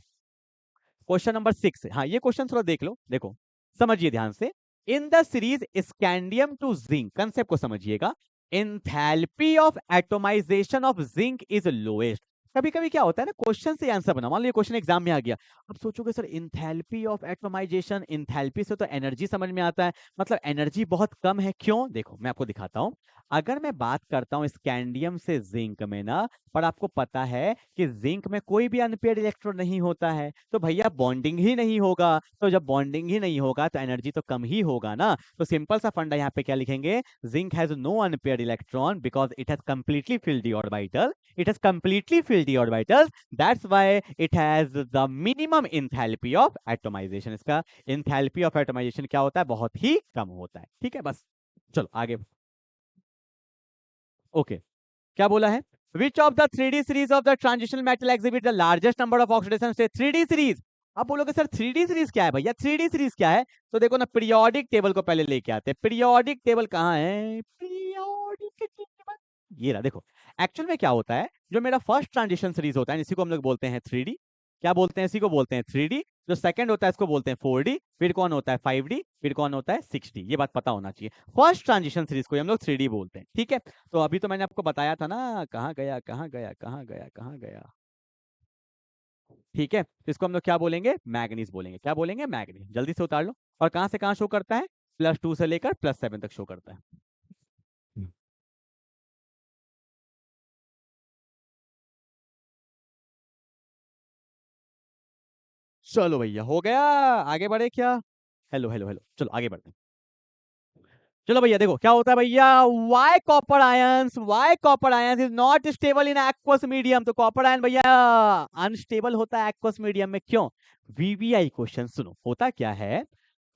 क्वेश्चन नंबर 6। हाँ, ये क्वेश्चन थोड़ा देख लो, देखो समझिए ध्यान से। In the series scandium to zinc, concept को समझिएगा। Enthalpy of atomisation of zinc is lowest. कभी कभी क्या होता है ना, क्वेश्चन से आंसर बना, मान लो ये क्वेश्चन एग्जाम में आ गया। अब सोचोगे sir enthalpy of atomisation, enthalpy से तो एनर्जी समझ में आता है, मतलब एनर्जी बहुत कम है। क्यों? देखो मैं आपको दिखाता हूं। अगर मैं बात करता हूं स्कैंडियम से जिंक में ना, पर आपको पता है कि जिंक में कोई भी अनपेयर्ड इलेक्ट्रॉन नहीं होता है, तो भैया बॉन्डिंग ही नहीं होगा। तो जब बॉन्डिंग ही नहीं होगा तो एनर्जी तो कम ही होगा ना। तो सिंपल सा फंडा यहाँ पे क्या लिखेंगे? Zinc has no unpaired electron because it has completely filled the orbital. It has completely filled the orbital, that's why it has the minimum enthalpy of atomisation. इसका एंथैल्पी ऑफ एटोमाइजेशन क्या होता है? बहुत ही कम होता है। ठीक है, बस चलो आगे। ओके, क्या बोला है? Which of the 3D series of the transitional metal exhibit the largest number of oxidation state? 3D series। अब बोलोगे सर 3D सीरीज क्या है भैया? 3D सीरीज क्या है? तो देखो ना, पीरियोडिक टेबल को पहले लेके आते हैं। पीरियोडिक टेबल कहाँ है? पीरियोडिक टेबल ये रहा। देखो एक्चुअल में क्या होता है, जो मेरा फर्स्ट ट्रांजिशन सीरीज होता है इसी को हम लोग बोलते हैं 3D। क्या बोलते हैं? इसी को बोलते हैं 3D। जो सेकंड होता है इसको बोलते हैं 4D, फिर कौन होता है 5D, फिर कौन होता है 6D। ये बात पता होना चाहिए। फर्स्ट ट्रांजिशन सीरीज को हम लोग 3D बोलते हैं। ठीक है, तो अभी तो मैंने आपको बताया था ना, कहाँ गया कहाँ गया कहाँ गया कहाँ गया। ठीक है, तो इसको हम लोग क्या बोलेंगे? मैग्नीज बोलेंगे। क्या बोलेंगे? मैग्नीज। जल्दी से उतार लो। और कहाँ से कहाँ शो करता है? +2 से लेकर +7 तक शो करता है। चलो भैया हो गया, आगे बढ़े क्या? हेलो हेलो हेलो, चलो आगे बढ़ते हैं। चलो भैया देखो क्या होता है भैया। Y copper ions is not stable in aqueous medium. तो कॉपर आयन भैया अनस्टेबल होता है एक्वस मीडियम में। क्यों? वीवीआई क्वेश्चन सुनो, होता क्या है,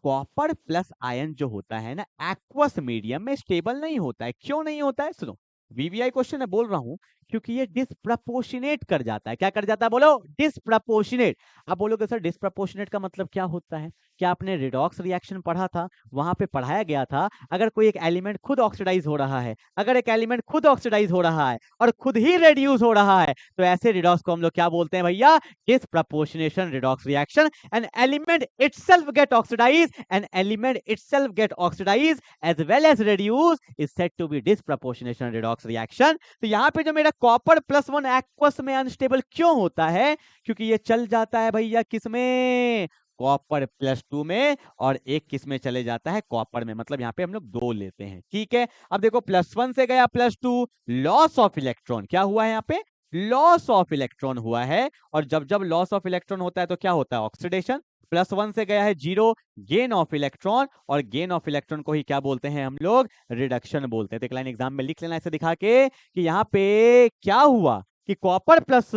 कॉपर प्लस आयन जो होता है ना एक्वस मीडियम में स्टेबल नहीं होता है। क्यों नहीं होता है? सुनो, वीवीआई क्वेश्चन है, बोल रहा हूं क्योंकि ये डिस्प्रपोर्शनेट कर जाता है। क्या कर जाता है? बोलो, डिस्प्रपोर्शनेट। अब बोलोगे सर डिस्प्रपोर्शनेट का मतलब क्या होता है? क्या आपने रिडॉक्स रिएक्शन पढ़ा था? वहां पे पढ़ाया गया था, अगर कोई एक एलिमेंट खुद ऑक्सीडाइज हो रहा है, अगर एक एलिमेंट खुद ऑक्सीडाइज हो रहा है और खुद ही रेड्यूस हो रहा है, तो ऐसे रिडॉक्स को हम लोग क्या बोलते हैं भैया? Disproportionation redox reaction. An element itself get oxidise, an element itself get oxidise as well as reduce is said to be disproportionation redox reaction. तो यहाँ पे जो मेरा कॉपर +1 एक्वस में अनस्टेबल क्यों होता है? क्योंकि ये चल जाता है भैया किसमें? कॉपर +2 में, और एक किस में चले जाता है? कॉपर में। मतलब यहाँ पे हम लोग 2 लेते हैं, ठीक है। अब देखो +1 से गया +2, लॉस ऑफ इलेक्ट्रॉन क्या हुआ है यहाँ पे? लॉस ऑफ इलेक्ट्रॉन हुआ है। और जब जब लॉस ऑफ इलेक्ट्रॉन होता है तो क्या होता है? ऑक्सीडेशन। +1 से गया है 0, गेन ऑफ इलेक्ट्रॉन, और गेन ऑफ इलेक्ट्रॉन को ही क्या बोलते हैं हम लोग? रिडक्शन बोलते हैं। तो एक लाइन एग्जाम में लिख लेना ऐसे दिखा के कि यहाँ पे क्या हुआ कि कॉपर प्लस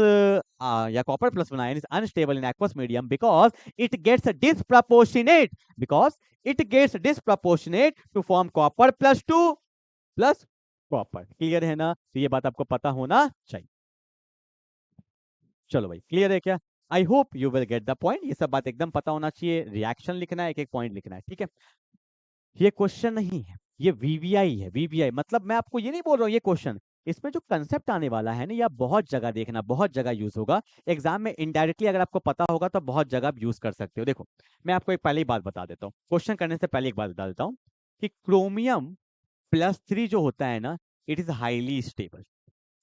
या copper +1 ion is unstable in aqueous medium because it gets disproportionate, because it gets disproportionate to form copper +2 plus copper। Clear है ना? तो ये बात आपको पता होना चाहिए। चलो भाई, क्लियर है क्या? आई hope you will get the point. ये सब बात एकदम पता होना चाहिए। रिएक्शन लिखना है, एक एक पॉइंट लिखना है, ठीक है। ये क्वेश्चन नहीं है, ये वीवीआई है। वीवीआई मतलब मैं आपको ये नहीं बोल रहा हूँ ये क्वेश्चन, इसमें जो कंसेप्ट आने वाला है ना, ये आप बहुत जगह देखना, बहुत जगह यूज होगा एग्जाम में। इनडायरेक्टली अगर आपको पता होगा तो बहुत जगह आप यूज कर सकते हो। देखो मैं आपको एक पहले ही बात बता देता हूँ, क्वेश्चन करने से पहले एक बात बता देता हूँ कि क्रोमियम +3 जो होता है ना, it is highly stable.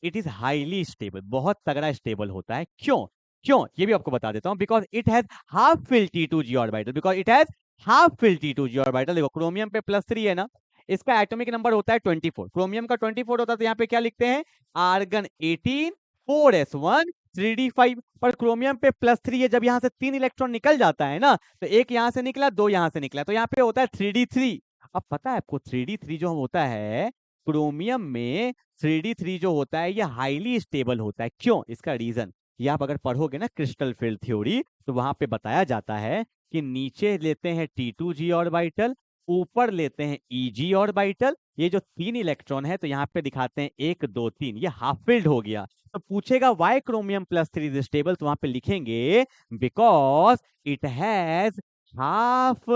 It is highly stable, बहुत तगड़ा स्टेबल होता है। क्यों? क्यों ये भी आपको बता देता हूं। Because it has half fill T2G orbital, because it has half fill T2G orbital. देखो क्रोमियम पे +3 है ना, इसका एटॉमिक नंबर होता है 24, क्रोमियम का 24 होता है। तो यहाँ पे क्या लिखते हैं? Argon 18 4s1 3d5। पर क्रोमियम पे +3 है, जब यहाँ से 3 इलेक्ट्रॉन निकल जाता है ना, तो एक यहाँ से निकला, 2 यहाँ से निकला, तो यहाँ पे होता है 3d3। अब पता है आपको 3d3 जो होता है क्रोमियम में, 3d3 जो होता है ये हाईली स्टेबल होता है। क्यों? इसका रीजन ये आप अगर पढ़ोगे ना क्रिस्टल फील्ड थ्योरी, तो वहां पे बताया जाता है कि नीचे लेते हैं T2G ऑर्बिटल, ऊपर लेते हैं EG ऑर्बिटल। ये जो 3 इलेक्ट्रॉन है तो यहाँ पे दिखाते हैं 1 2 3, ये हाफ फिल्ड हो गया। तो पूछेगा वाई क्रोमियम +3 इज स्टेबल, तो वहां पे लिखेंगे because it has half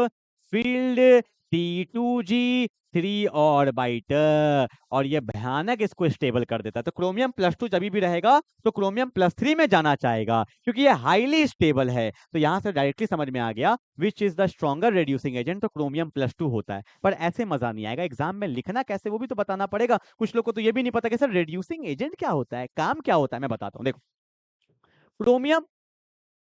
field T2G3 orbital, और ये भयानक इसको स्टेबल कर देता है। तो क्रोमियम +2 जब भी रहेगा तो क्रोमियम +3 में जाना चाहेगा, क्योंकि ये हाईली स्टेबल है। तो यहां से डायरेक्टली समझ में आ गया विच is the stronger reducing agent, तो क्रोमियम +2 होता है। पर ऐसे मजा नहीं आएगा, एग्जाम में लिखना कैसे वो भी तो बताना पड़ेगा। कुछ लोग को तो ये भी नहीं पता कि सर रेड्यूसिंग एजेंट क्या होता है, काम क्या होता है। मैं बताता हूँ, देखो क्रोमियम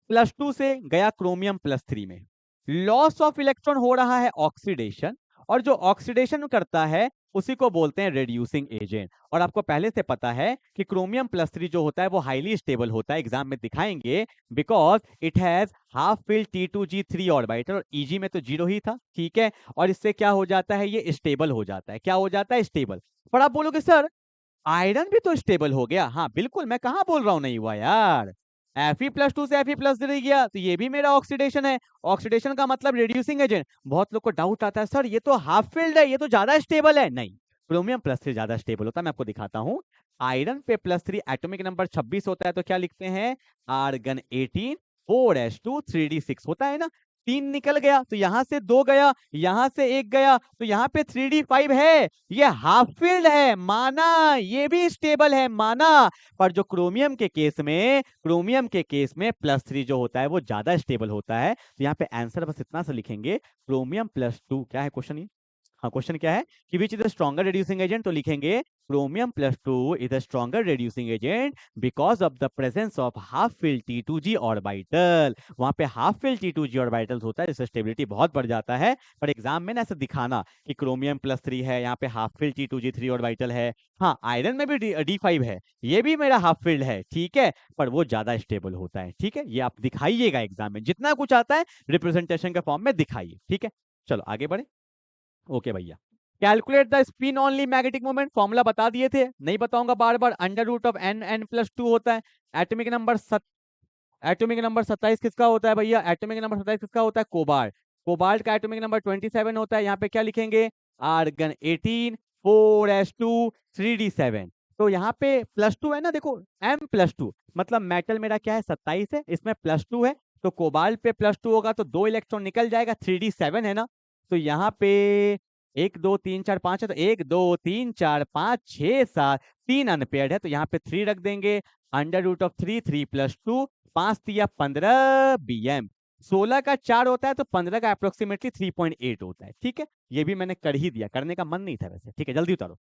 +2 से गया क्रोमियम +3 में, लॉस ऑफ इलेक्ट्रॉन हो रहा है ऑक्सीडेशन, और जो ऑक्सीडेशन करता है उसी को बोलते हैं रेड्यूसिंग एजेंट। और आपको पहले से पता है कि क्रोमियम +3 जो होता है वो हाईली स्टेबल होता है, एग्जाम में दिखाएंगे, because it has half fill T2G3 orbital, और EG में तो 0 ही था, ठीक है। और इससे क्या हो जाता है? ये स्टेबल हो जाता है। क्या हो जाता है? स्टेबल। पर आप बोलोगे सर आयरन भी तो स्टेबल हो गया। हाँ बिल्कुल, मैं कहाँ बोल रहा हूँ नहीं हुआ यार। Fe+2 से Fe+3 गया तो ये भी मेरा ऑक्सीडेशन है। ऑक्सीडेशन का मतलब रेड्यूसिंग एजेंट। बहुत लोग को डाउट आता है सर ये तो हाफ फील्ड है, ये तो ज्यादा स्टेबल है। नहीं, क्रोमियम +3 ज्यादा स्टेबल होता है। मैं आपको दिखाता हूँ। आयरन पे +3 एटॉमिक नंबर 26 होता है, तो क्या लिखते हैं? आर्गन 18 4s2 3d6 होता है ना। 3 निकल गया तो यहां से 2 गया, यहां से 1 गया, तो यहाँ पे 3d5 है। ये हाफ फील्ड है, माना। ये भी स्टेबल है, माना। पर जो क्रोमियम के केस में, क्रोमियम के केस में +3 जो होता है वो ज्यादा स्टेबल होता है। तो यहाँ पे आंसर बस इतना सा लिखेंगे, क्रोमियम +2 क्या है क्वेश्चन? हाँ क्वेश्चन क्या है कि which is the stronger reducing agent, तो लिखेंगे chromium +2 is a stronger reducing agent because of the presence of half fill T2G orbital. वहां पे हाफ फिल T2G ऑर्बिटल्स होता है, जिससे स्टेबिलिटी बहुत बढ़ जाता है। पर एग्जाम में ना ऐसे दिखाना कि क्रोमियम +3 है, यहाँ पे हाफ फिल T2G3 ऑर्बिटल है। हाँ आयरन में भी D5 है, ये भी मेरा हाफ फील्ड है, ठीक है, पर वो ज्यादा स्टेबल होता है। ठीक है, ये आप दिखाइएगा एग्जाम में, जितना कुछ आता है रिप्रेजेंटेशन के फॉर्म में दिखाइए, ठीक है। चलो आगे बढ़े। ओके भैया, calculate the spin only magnetic moment, formula बता दिए थे, नहीं बताऊंगा बार बार। √n+2 होता है। एटॉमिक नंबर एटॉमिक नंबर 27 किसका होता है भैया? एटॉमिक नंबर 27 किसका होता है? कोबाल्ट। कोबाल्ट का एटॉमिक नंबर 27 होता है। यहाँ पे क्या लिखेंगे? Argon 18 4s2 3d7। तो यहाँ पे +2 है ना, देखो M+2 मतलब मेटल मेरा क्या है? 27 है, इसमें +2 है, तो कोबाल्ट पे +2 होगा तो 2 इलेक्ट्रॉन निकल जाएगा, 3d7 है ना। तो यहाँ पे 1 2 3 4 5 है, तो 1 2 3 4 5 6 7, 3 अनपेयर्ड है, तो यहाँ पे 3 रख देंगे। √3, 3 + 2, 5 × 3 = 15 bm। 16 का 4 होता है तो 15 का अप्रोक्सीमेटली 3.8 होता है। ठीक है, ये भी मैंने कर ही दिया, करने का मन नहीं था वैसे। ठीक है, जल्दी उतारो।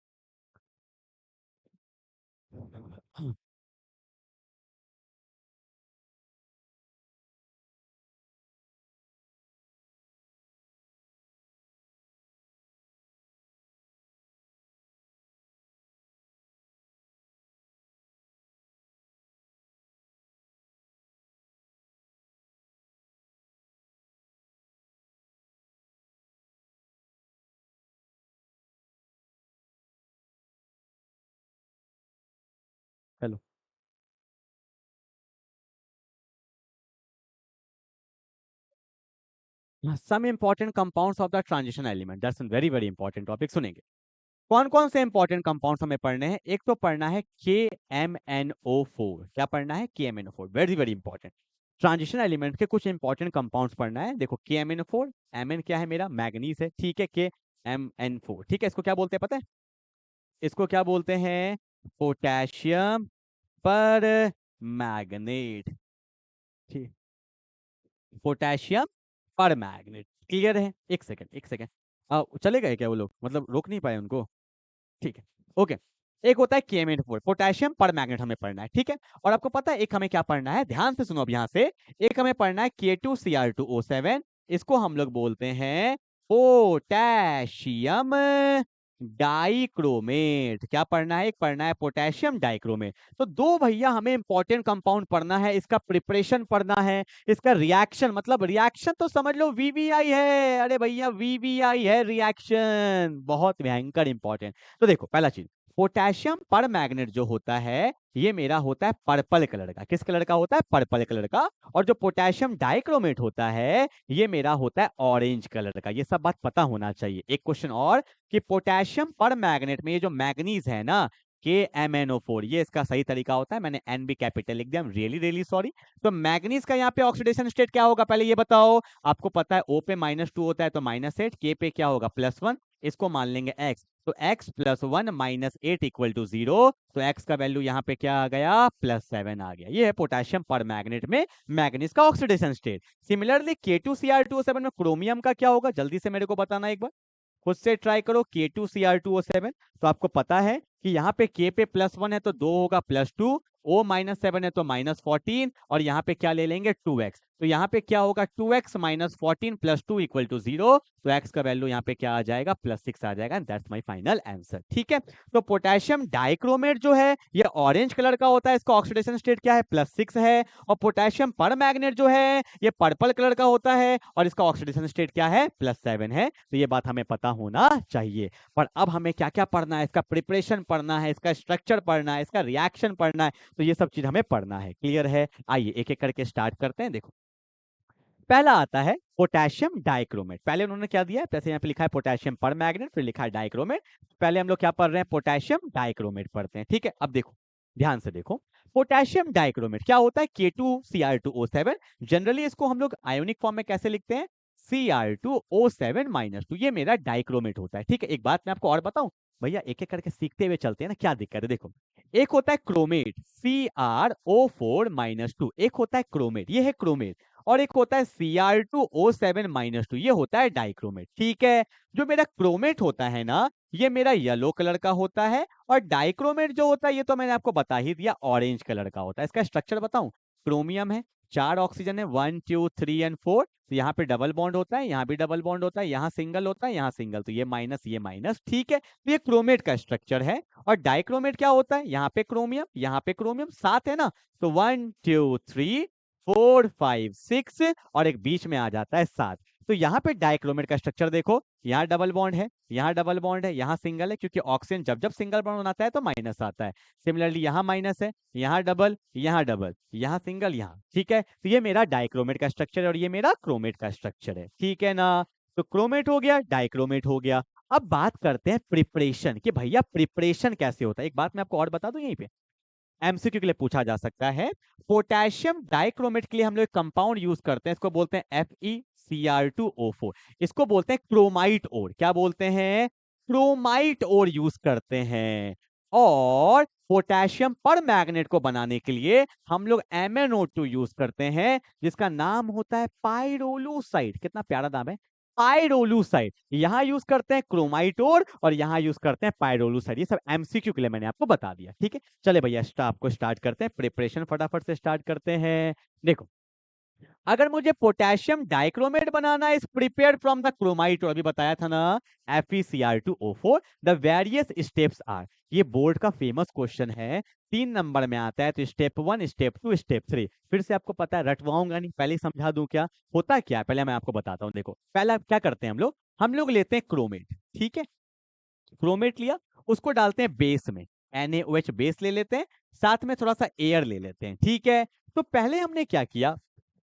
Hello. Some important compounds of the transition element, that's very very important topic, सुनेंगे। कौन कौन से इंपॉर्टेंट कंपाउंड्स हमें पढ़ने हैं? एक तो पढ़ना है KMnO4। क्या पढ़ना है? KMnO4, very very important. Transition element के कुछ इंपॉर्टेंट कंपाउंड्स पढ़ना है। देखो KMnO4, Mn क्या है मेरा? मैग्नीज है, ठीक है। KMnO4, ठीक है। इसको क्या बोलते हैं पता है? इसको क्या बोलते हैं? पोटेशियम पर मैग्नेट। ठीक, पोटेशियम पर मैग्नेट, क्लियर है? एक सेकंड, एक सेकंड। चले गए क्या वो लोग? मतलब रोक नहीं पाए उनको? ठीक है, ओके। एक होता है KMnO4, पोटेशियम पर मैग्नेट हमें पढ़ना है, ठीक है। और आपको पता है एक हमें क्या पढ़ना है? ध्यान से सुनो अब यहाँ से। एक हमें पढ़ना है K2Cr2O7, इसको हम लोग बोलते हैं पोटेशियम डाइक्रोमेट। क्या पढ़ना है? एक पढ़ना है पोटेशियम डाइक्रोमेट। तो दो भैया हमें इंपॉर्टेंट कंपाउंड पढ़ना है, इसका प्रिपरेशन पढ़ना है, इसका रिएक्शन, मतलब रिएक्शन तो समझ लो VVI है। अरे भैया VVI है रिएक्शन, बहुत भयंकर इंपॉर्टेंट। तो देखो पहला चीज, पोटेशियम पर मैग्नेट जो होता है ये मेरा होता है पर्पल कलर का। किस कलर का होता है? पर्पल कलर का। और जो पोटेशियम डाइक्रोमेट होता है ये मेरा होता है ऑरेंज कलर का। ये सब बात पता होना चाहिए। एक क्वेश्चन और, कि पोटेशियम पर मैग्नेट में ये जो मैग्नीज है ना, KMnO4, ये इसका सही तरीका होता है। मैंने N भी कैपिटल लिख दिया, रियली रियली सॉरी। तो मैग्नीज का यहाँ पे ऑक्सीडेशन स्टेट क्या होगा पहले ये बताओ? आपको पता है O पे -2 होता है तो -8, K पे क्या होगा? +1, इसको मान लेंगे x। तो x + 1 - 8 = 0। तो x का वैल्यू यहाँ पे क्या आ गया? +7 आ गया। ये है पोटेशियम पर मैग्नेट में मैग्नीज का ऑक्सीडेशन स्टेट। सिमिलरली K2Cr2O7 में क्रोमियम का क्या होगा? जल्दी से मेरे को बताना एक बार, खुद से ट्राई करो। K2Cr2O7, तो आपको पता है कि यहाँ पे K पे +1 है तो 2 होगा +2, O -7 है तो -14, और यहाँ पे क्या ले लेंगे? 2x। तो यहाँ पे क्या होगा? 2x - 14 + 2 = 0। तो x का वैल्यू यहाँ पे क्या आ जाएगा? +6 आ जाएगा। दैट्स माय फाइनल आंसर, ठीक है। तो पोटेशियम डाइक्रोमेट जो है ये ऑरेंज कलर का होता है, इसका ऑक्सीडेशन स्टेट क्या है? +6 है। और पोटेशियम पर मैग्नेट जो है ये पर्पल कलर का होता है और इसका ऑक्सीडेशन स्टेट क्या है? +7 है। तो ये बात हमें पता होना चाहिए। पर अब हमें क्या क्या पढ़ना है? इसका प्रिपरेशन पढ़ना है, इसका स्ट्रक्चर पढ़ना है, इसका रिएक्शन पढ़ना है। तो ये सब चीज हमें पढ़ना है, क्लियर है? आइए एक एक करके स्टार्ट करते हैं। देखो पहला आता है पोटेशियम डाइक्रोमेट। पहले उन्होंने क्या दिया है? जैसे यहाँ पे लिखा है पोटेशियम पर मैग्नेट, फिर लिखा है डाइक्रोमेट। पहले हम लोग क्या पढ़ रहे हैं? पोटेशियम डाइक्रोमेट पढ़ते हैं, ठीक है। अब देखो ध्यान से देखो, पोटेशियम डाइक्रोमेट क्या होता है? K2Cr2O7। जनरली इसको हम लोग आयोनिक फॉर्म में कैसे लिखते हैं? Cr2O7 - 2, ये मेरा डाइक्रोमेट होता है, ठीक है। एक बात मैं आपको और बताऊं भैया, एक एक करके सीखते हुए चलते हैं ना, क्या दिक्कत है? देखो एक होता है क्रोमेट Cr O4 - 2, एक होता है क्रोमेट, ये है क्रोमेट। और एक होता है Cr2O7 - 2, ये होता है डाइक्रोमेट, ठीक है। जो मेरा क्रोमेट होता है ना ये मेरा येलो कलर का होता है, और डाइक्रोमेट जो होता है ये तो मैंने आपको बता ही दिया, ऑरेंज कलर का होता है। इसका स्ट्रक्चर बताऊं, क्रोमियम है, 4 ऑक्सीजन है, 1 2 3 एंड 4। तो यहाँ पे डबल बॉन्ड होता है, यहाँ भी डबल बॉन्ड होता है, यहाँ सिंगल होता है, यहाँ सिंगल, तो ये माइनस, ठीक है। तो ये क्रोमेट का स्ट्रक्चर है। और डाइक्रोमेट क्या होता है? यहाँ पे क्रोमियम, यहाँ पे क्रोमियम, 7 है ना, तो 1 2 3 4 5 6, और एक बीच में आ जाता है 7। तो यहाँ पे डाइक्रोमेट का स्ट्रक्चर देखो, यहाँ डबल बॉन्ड है, यहाँ डबल बॉन्ड है, यहाँ सिंगल है, क्योंकि ऑक्सीजन जब जब सिंगल बॉन्ड बनाता है तो माइनस आता है। सिमिलरली यहाँ माइनस है, यहाँ डबल, यहाँ सिंगल, यहाँ, ठीक है। तो ये मेरा डाइक्रोमेट का स्ट्रक्चर है और ये मेरा क्रोमेट का स्ट्रक्चर है, ठीक है ना। तो क्रोमेट हो गया, डाइक्रोमेट हो गया। अब बात करते हैं प्रिपरेशन, कि भैया प्रिपरेशन कैसे होता है। एक बात मैं आपको और बता दूं यहीं पे, एमसीक्यू के लिए पूछा जा सकता है। पोटेशियम डाइक्रोमेट के लिए हम लोग एक कंपाउंड यूज करते हैं, इसको बोलते हैं FeCr2O4। इसको बोलते हैं क्रोमाइट ओर। क्या बोलते हैं? क्रोमाइट ओर यूज करते हैं। और पोटेशियम पर मैग्नेट को बनाने के लिए हम लोग MnO2 यूज करते हैं, जिसका नाम होता है पाइरोलूसाइड। कितना प्यारा नाम है, पाइरोलूसाइड। यहां यूज करते हैं क्रोमाइट और यहां यूज करते हैं पाइरोलूसाइड। ये सब एमसीक्यू के लिए मैंने आपको बता दिया, ठीक है। चले भैया आपको स्टार्ट करते हैं, प्रिपरेशन फटाफट से स्टार्ट करते हैं। देखो, अगर मुझे पोटेशियम डाइक्रोमेट बनाना है, is prepared from the chromite, अभी बताया था ना, FeCr2O4, the various steps are. ये बोर्ड का फेमस क्वेश्चन है, 3 नंबर में आता है। तो स्टेप 1, स्टेप 2, स्टेप 3, फिर से आपको पता है, रटवाऊंगा नहीं, पहले ही समझा दूं क्या होता क्या है, पहले मैं आपको बताता हूँ। देखो, पहला क्या करते हैं हम लोग लेते हैं क्रोमेट, ठीक है। क्रोमेट लिया, उसको डालते हैं बेस में, NaOH बेस ले लेते हैं, साथ में थोड़ा सा एयर ले लेते हैं, ठीक है। तो पहले हमने क्या किया,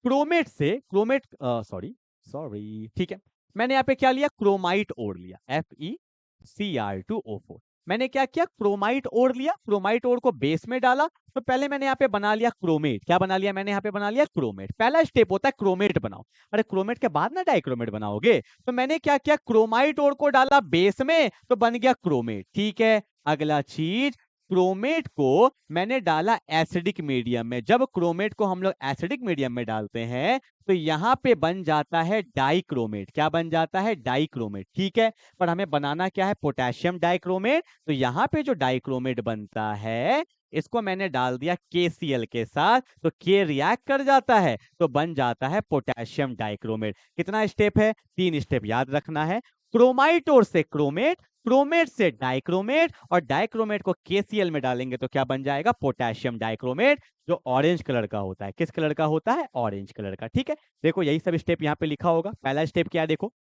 क्रोमेट से क्रोमेट सॉरी सॉरी ठीक है, मैंने यहाँ पे क्या लिया, क्रोमाइट ओर लिया, FeCr2O4। मैंने क्या किया, क्रोमाइट ओर लिया, क्रोमाइट ओर को बेस में डाला। तो पहले मैंने यहाँ पे बना लिया क्रोमेट। क्या बना लिया मैंने यहाँ पे, बना लिया क्रोमेट। पहला स्टेप होता है क्रोमेट बनाओ। अरे क्रोमेट के बाद ना डाइक्रोमेट बनाओगे। तो मैंने क्या किया, क्रोमाइट ओर को डाला बेस में, तो बन गया क्रोमेट, ठीक है। अगला चीज, क्रोमेट को मैंने डाला एसिडिक मीडियम में। जब क्रोमेट को हम लोग एसिडिक मीडियम में डालते हैं, तो यहां पे बन जाता है डाइक्रोमेट। क्या बन जाता है, डाइक्रोमेट, ठीक है। पर हमें बनाना क्या है, पोटेशियम डाइक्रोमेट। तो यहां पे जो डाइक्रोमेट बनता है, इसको मैंने डाल दिया KCl के साथ, तो K रिएक्ट कर जाता है, तो बन जाता है पोटेशियम डाइक्रोमेट। कितना स्टेप है, 3 स्टेप याद रखना है। क्रोमाइट और से क्रोमेट, क्रोमेट से डाइक्रोमेट, और डाइक्रोमेट को KCl में डालेंगे तो क्या बन जाएगा, पोटेशियम डाइक्रोमेट, जो ऑरेंज कलर का होता है। किस कलर का होता है, ऑरेंज कलर का, ठीक है। देखो, यही सब स्टेप यहाँ पे लिखा होगा। पहला स्टेप क्या है, देखो,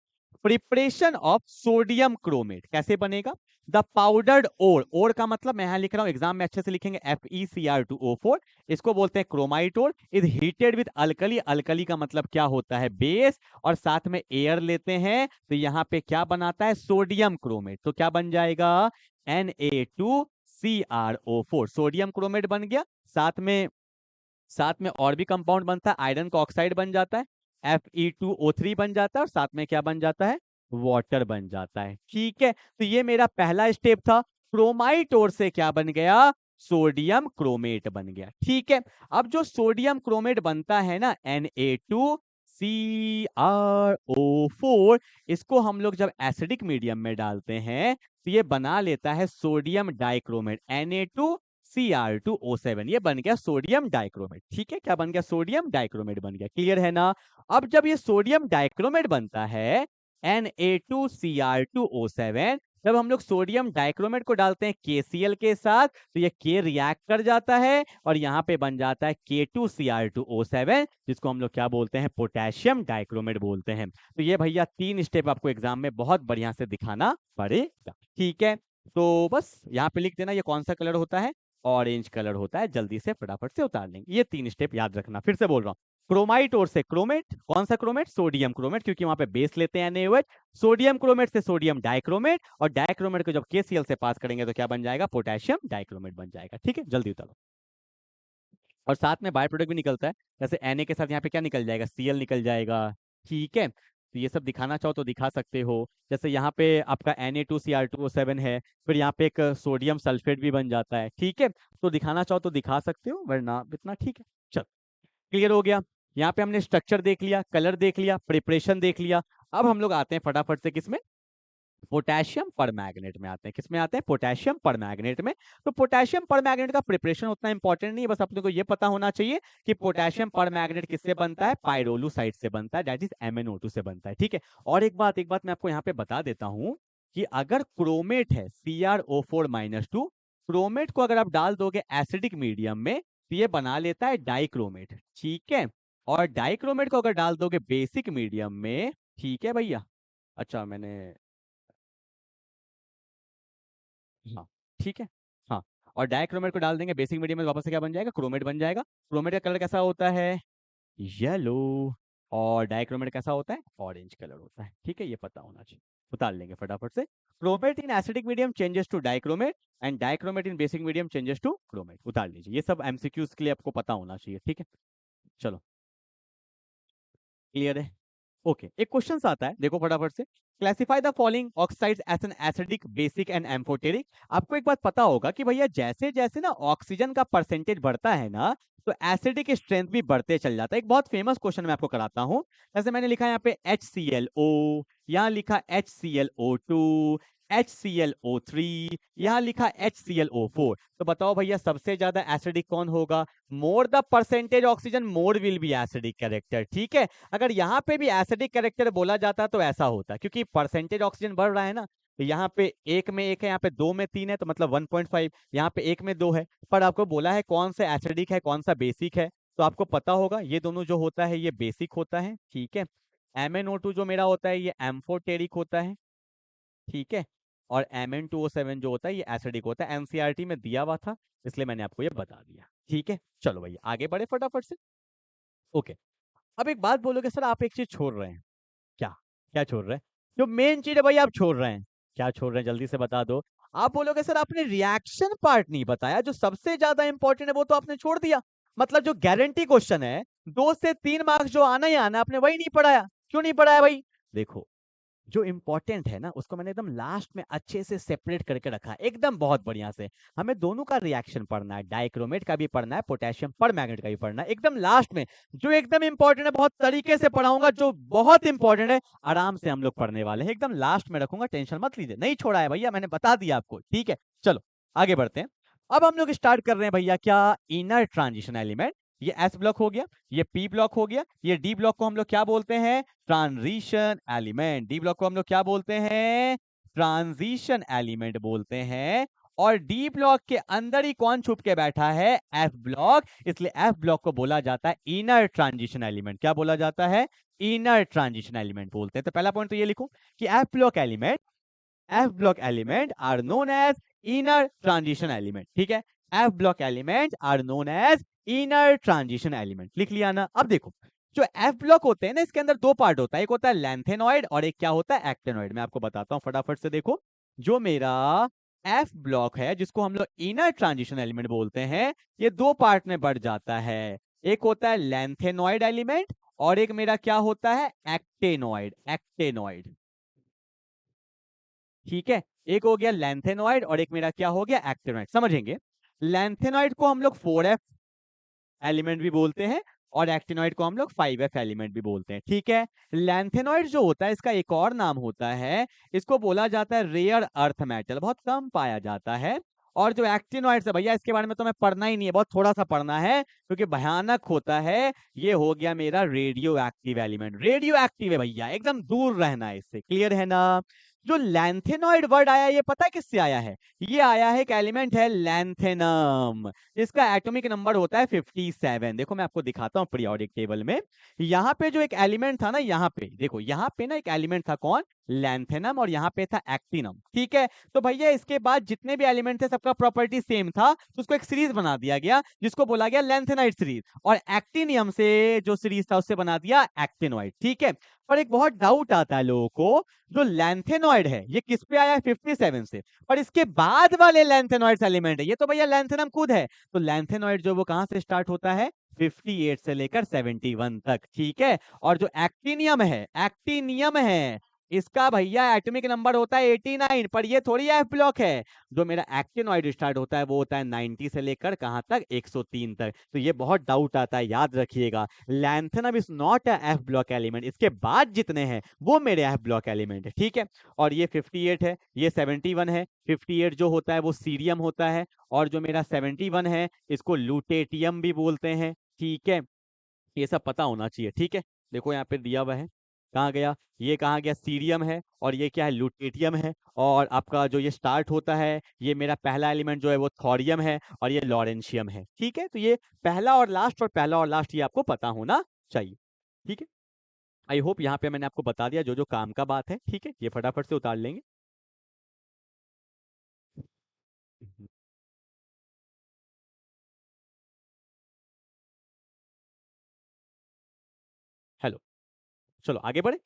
प्रिपरेशन ऑफ सोडियम क्रोमेट। कैसे बनेगा, द पाउडर्ड ओर का मतलब मैं यहां लिख रहा हूं, एग्जाम में अच्छे से लिखेंगे, FeCr2O4। इसको बोलते हैं chromite ore. Is heated with alkali. Alkali का मतलब क्या होता है, बेस, और साथ में एयर लेते हैं, तो यहां पे क्या बनाता है, सोडियम क्रोमेट। तो क्या बन जाएगा, Na2CrO4, सोडियम क्रोमेट बन गया। साथ में और भी कंपाउंड बनता है, आयरन का ऑक्साइड बन जाता है, Fe2O3 बन जाता है, और साथ में क्या बन जाता है, वाटर बन जाता है, ठीक है। तो ये मेरा पहला स्टेप था। क्रोमाइट ओर से क्या बन गया, सोडियम क्रोमेट बन गया, ठीक है। अब जो सोडियम क्रोमेट बनता है ना, Na2CrO4, इसको हम लोग जब एसिडिक मीडियम में डालते हैं, तो ये बना लेता है सोडियम डाइक्रोमेट, Na2Cr2O7। ये बन गया सोडियम डाइक्रोमेट, ठीक है। क्या बन गया, सोडियम डाइक्रोमेट बन गया, क्लियर है ना। अब जब ये सोडियम डाइक्रोमेट बनता है, Na2Cr2O7, जब हम लोग सोडियम डाइक्रोमेट को डालते हैं KCl के साथ, तो ये K रिएक्ट कर जाता है, और यहाँ पे बन जाता है K2Cr2O7, जिसको हम लोग क्या बोलते हैं, पोटेशियम डाइक्रोमेट बोलते हैं। तो ये भैया 3 स्टेप आपको एग्जाम में बहुत बढ़िया से दिखाना पड़ेगा, ठीक है। तो बस यहाँ पे लिख देना, ये कौन सा कलर होता है, ऑरेंज कलर होता है। जल्दी से फटाफट से उतार लेंगे। ये 3 स्टेप याद रखना, फिर से बोल रहा हूँ। क्रोमाइट और से क्रोमेट, कौन सा क्रोमेट, सोडियम क्रोमेट, क्योंकि वहां पे बेस लेते हैं NaOH। सोडियम क्रोमेट से सोडियम डाइक्रोमेट, और डाइक्रोमेट को जब KCl से पास करेंगे तो क्या बन जाएगा, पोटेशियम डाइक्रोमेट बन जाएगा, ठीक है। जल्दी उतारो। और साथ में बाय प्रोडक्ट भी निकलता है, जैसे Na के साथ यहाँ पे क्या निकल जाएगा, Cl निकल जाएगा, ठीक है। तो ये सब दिखाना चाहो तो दिखा सकते हो। जैसे यहाँ पे आपका Na2Cr2O7 है, फिर यहाँ पे एक सोडियम सल्फेट भी बन जाता है, ठीक है। तो दिखाना चाहो तो दिखा सकते हो, वरना इतना ठीक है। चल, क्लियर हो गया। यहाँ पे हमने स्ट्रक्चर देख लिया, कलर देख लिया, प्रिपरेशन देख लिया। अब हम लोग आते हैं फटाफट से किसमें, पोटेशियम परमैंगनेट में आते हैं। किसमें आते हैं, पोटेशियम परमैंगनेट में। तो पोटेशियम परमैंगनेट का प्रिपरेशन उतना इंपॉर्टेंट नहीं है, बस अपने को ये पता होना चाहिए कि पोटेशियम परमैंगनेट किससे बनता है, पाइरोलूसाइड से बनता है, दैट इज MnO2 से बनता है, ठीक है। और एक बात मैं आपको यहाँ पे बता देता हूं, कि अगर क्रोमेट है CrO4-2, क्रोमेट को अगर आप डाल दोगे एसिडिक मीडियम में, तो ये बना लेता है डाइक्रोमेट, ठीक है। और डाइक्रोमेट को अगर डाल दोगे बेसिक मीडियम में, ठीक है भैया। अच्छा, मैंने, हाँ, ठीक है। हाँ, और डाइक्रोमेट को डाल देंगे बेसिक मीडियम में, वापस से क्या बन जाएगा, क्रोमेट बन जाएगा। क्रोमेट का कलर कैसा होता है, येलो। और डाइक्रोमेट कैसा होता है, ऑरेंज कलर होता है, ठीक है। ये पता होना चाहिए। उतार लेंगे फटाफट से। Chromate in acidic medium changes to dichromate and dichromate in basic medium changes to chromate. उतार लीजिए, ये सब एमसीक्यूज के लिए आपको पता होना चाहिए, ठीक है। चलो, क्लियर है। ओके, एक क्वेश्चन आता है, देखो फटाफट से। Classify the following oxides as an acidic, basic and amphoteric. आपको एक बात पता होगा कि भैया जैसे जैसे ना ऑक्सीजन का परसेंटेज बढ़ता है ना, तो एसिडिक स्ट्रेंथ भी बढ़ते चल जाता है। एक बहुत फेमस क्वेश्चन मैं आपको कराता हूं। जैसे मैंने लिखा है यहाँ पे HClO, यहाँ लिखा HClO2, HClO3, यहाँ लिखा HClO4। तो बताओ भैया सबसे ज्यादा एसिडिक कौन होगा? More the percentage oxygen more will be acidic character, ठीक है। अगर यहाँ पे भी एसिडिक कैरेक्टर बोला जाता तो ऐसा होता, क्योंकि परसेंटेज ऑक्सीजन बढ़ रहा है ना। तो यहाँ पे एक में एक है, यहाँ पे दो में तीन है, तो मतलब 1.5। यहाँ पे एक में दो है, पर आपको बोला है कौन सा एसिडिक है कौन सा बेसिक है। तो आपको पता होगा ये दोनों जो होता है ये बेसिक होता है, ठीक है। MnO2 जो मेरा होता है ये एम्फोटेरिक होता है, ठीक है। और Mn2O7 जो होता है ये एसिडिक होता है। एनसीईआरटी में दिया हुआ था, इसलिए मैंने आपको ये बता दिया, ठीक है। चलो भैया आगे बढ़े फटाफट से। ओके, अब एक बात बोलोगे सर आप एक चीज छोड़ रहे हैं। क्या? क्या छोड़ रहे हैं? जो मेन चीज है भाई आप छोड़ रहे हैं। क्या छोड़ रहे हैं जल्दी से बता दो। आप बोलोगे सर आपने रिएक्शन पार्ट नहीं बताया, जो सबसे ज्यादा इंपॉर्टेंट है वो तो आपने छोड़ दिया। मतलब जो गारंटी क्वेश्चन है, 2 से 3 मार्क्स जो आना ही आना, आपने वही नहीं पढ़ाया। क्यों नहीं पढ़ाया भाई? देखो, जो इंपॉर्टेंट है ना उसको मैंने एकदम लास्ट में अच्छे से सेपरेट करके रखा है, एकदम बहुत बढ़िया से। हमें दोनों का रिएक्शन पढ़ना है, डाइक्रोमेट का भी पढ़ना है, पोटेशियम पर मैग्नेट का भी पढ़ना है, एकदम लास्ट में। जो एकदम इंपॉर्टेंट है बहुत तरीके से पढ़ाऊंगा, जो बहुत इंपॉर्टेंट है आराम से हम लोग पढ़ने वाले हैं, एकदम लास्ट में रखूंगा, टेंशन मत लीजिए। नहीं छोड़ा है भैया, मैंने बता दिया आपको, ठीक है। चलो आगे बढ़ते हैं। अब हम लोग स्टार्ट कर रहे हैं भैया क्या, इनर ट्रांजिशन एलिमेंट। ये एस ब्लॉक हो गया, ये पी ब्लॉक हो गया, ये डी ब्लॉक को हम लोग क्या बोलते हैं? Transition element. डी ब्लॉक को हम लोग क्या बोलते हैं? ट्रांजिशन एलिमेंट बोलते हैं। और डी ब्लॉक के अंदर ही कौन छुप के बैठा है? F block. इसलिए एफ ब्लॉक को बोला जाता है इनर ट्रांजिशन एलिमेंट। क्या बोला जाता है? इनर ट्रांजिशन एलिमेंट बोलते हैं। तो पहला पॉइंट तो ये लिखो कि F block element are known as inner transition element, ठीक है। F block element are known as inner transition element, लिख लिया ना। अब देखो, जो एफ ब्लॉक होते हैं ना इसके अंदर दो पार्ट होता है, एक होता है लैंथेनॉइड और एक क्या होता है? एक्टेनॉइड। मैं आपको बताता हूं फटाफट से, देखो। जो मेरा एफ ब्लॉक है जिसको हम लोग इनर ट्रांजिशन एलिमेंट बोलते हैं, ये दो पार्ट में बढ़ जाता है। एक होता है लैंथेनॉइड एलिमेंट और एक मेरा क्या होता है? एक्टेनॉइड। एक्टेनॉइड, ठीक है। एक हो गया लैंथेनॉइड और एक मेरा क्या हो गया? एक्टेनॉइड। समझेंगे, लैंथेनॉइड को हम लोग 4f एलिमेंट भी बोलते हैं और एक्टिनॉइड को हम लोग 5f एलिमेंट भी बोलते हैं, ठीक है। लैंथेनॉइड जो होता है इसका एक और नाम होता है, इसको बोला जाता है रेयर अर्थ मेटल, बहुत कम पाया जाता है। और जो एक्टिनॉइड है भैया इसके बारे में तो मैं पढ़ना ही नहीं है, बहुत थोड़ा सा पढ़ना है क्योंकि भयानक होता है। ये हो गया मेरा radio active element. Radio active है भैया, एकदम दूर रहना है इससे, क्लियर है ना। जो लैंथेनॉइड वर्ड आया ये पता है किससे आया है? ये आया है, एक एलिमेंट है लैंथेनम, इसका एटॉमिक नंबर होता है 57। देखो मैं आपको दिखाता हूँ पीरियोडिक टेबल में। यहाँ पे जो एक एलिमेंट था ना, यहाँ पे देखो, यहाँ पे ना एक एलिमेंट था कौन? लैंथेनम। और यहाँ पे था एक्टिनम, ठीक है। तो भैया इसके बाद जितने भी एलिमेंट थे सबका प्रॉपर्टी सेम था, तो उसको एक सीरीज बना दिया गया जिसको बोला गया लैंथेनाइड सीरीज। और एक्टिनियम से जो सीरीज था उससे बना दिया एक्टिनोइड, ठीक है। पर एक बहुत डाउट आता है लोगों को, जो लैंथेनॉइड है ये किस पे आया है? 57 से। और इसके बाद वाले लैंथेनॉइड एलिमेंट है ये तो भैया लैंथेनम खुद है। तो लैंथेनॉइड जो वो कहां से स्टार्ट होता है? 58 से लेकर 71 तक, ठीक है। और जो एक्टिनियम है इसका भैया एटॉमिक नंबर होता है 89, पर ये थोड़ी एफ ब्लॉक है। जो मेरा एक्टिनॉइड स्टार्ट होता है वो होता है 90 से लेकर कहां तक? 103 तक। तो ये बहुत डाउट आता है, याद रखिएगा। Lanthanum is not a F block element, इसके बाद जितने हैं वो मेरे एफ ब्लॉक एलिमेंट है, ठीक है। और ये 58 है, ये 71 है। 58 जो होता है वो सीरियम होता है, और जो मेरा 71 है इसको लूटेटियम भी बोलते हैं, ठीक है। ये सब पता होना चाहिए, ठीक है। देखो यहाँ पे दिया हुआ है, कहाँ गया? ये कहाँ गया? सीरियम है, और ये क्या है? लुटेटियम है। और आपका जो ये स्टार्ट होता है, ये मेरा पहला एलिमेंट जो है वो थोरियम है, और ये लॉरेंशियम है, ठीक है। तो ये पहला और लास्ट, और पहला और लास्ट ये आपको पता होना चाहिए, ठीक है। आई होप यहाँ पे मैंने आपको बता दिया जो जो काम का बात है, ठीक है। ये फटाफट से उतार लेंगे। हेलो, चलो आगे बढ़े,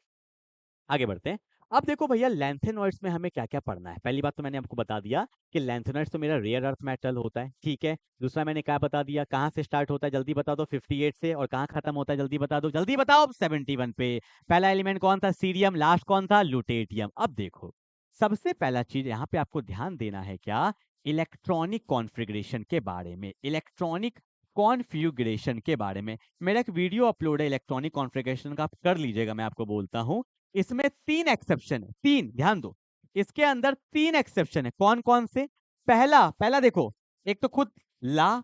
आगे बढ़ते हैं। अब देखो भैया लैंथेनॉइड्स में हमें क्या क्या पढ़ना है। पहली बात तो मैंने आपको बता दिया कि लैंथेनॉइड्स तो मेरा रेयर अर्थ मेटल होता है, ठीक है। दूसरा मैंने क्या बता दिया, कहाँ से स्टार्ट होता है जल्दी बता दो, 58 से, और कहाँ खत्म होता है जल्दी बता दो, जल्दी बताओ, 71 पे। पहला एलिमेंट कौन था, सीरियम, लास्ट कौन था, लुटेटियम। अब देखो सबसे पहला चीज यहाँ पे आपको ध्यान देना है क्या, इलेक्ट्रॉनिक कॉन्फ़िगरेशन के बारे में, इलेक्ट्रॉनिक कॉन्फ़िगरेशन के बारे में। मेरा एक वीडियो अपलोड है इलेक्ट्रॉनिक कॉन्फ़िगरेशन का, आप कर लीजिएगा, मैं आपको बोलता हूँ। इसमें 3 एक्सेप्शन है, 3, ध्यान दो। इसके अंदर 3 एक्सेप्शन है, कौन कौन से। पहला पहला देखो, एक तो खुद ला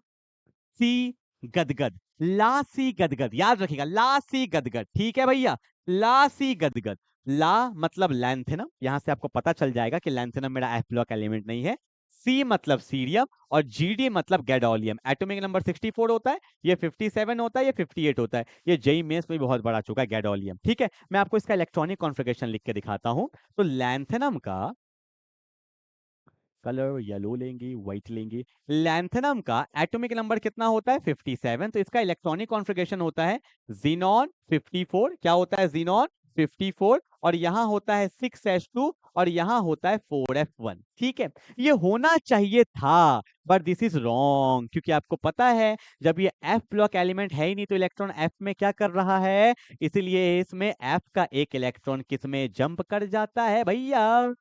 सी गदगद, ला सी गदगद, याद रखिएगा, ला सी गदगद, ठीक है भैया। ला सी गदगद, ला मतलब लैंथेनम, यहां से आपको पता चल जाएगा कि लैंथेनम मेरा एफ ब्लॉक एलिमेंट नहीं है। सी मतलब सीरियम, और जीडी मतलब गैडोलियम। एटॉमिक नंबर 64 होता है, ये 57 होता है, ये 58 होता है। ये जेई मेंस में भी बहुत बड़ा चुका है गैडोलियम, ठीक है। मैं आपको इसका इलेक्ट्रॉनिक कॉन्फ़िगरेशन लिख के दिखाता हूं। तो लैंथेनम का कलर येलो लेंगे, व्हाइट लेंगे। लैंथेनम का एटॉमिक नंबर कितना होता है, 57। तो इसका इलेक्ट्रॉनिक कॉन्फ़िगरेशन होता है ज़ीनॉन 54। क्या होता है, ज़ीनॉन 54, और यहाँ होता है 6s2, और यहाँ होता है 4f1, ठीक है। ये होना चाहिए था, बट दिस इज रॉन्ग, क्योंकि आपको पता है जब ये एफ ब्लॉक एलिमेंट है ही नहीं तो इलेक्ट्रॉन एफ में क्या कर रहा है, इसलिए इसमें एफ का एक इलेक्ट्रॉन किस में जंप कर जाता है भैया,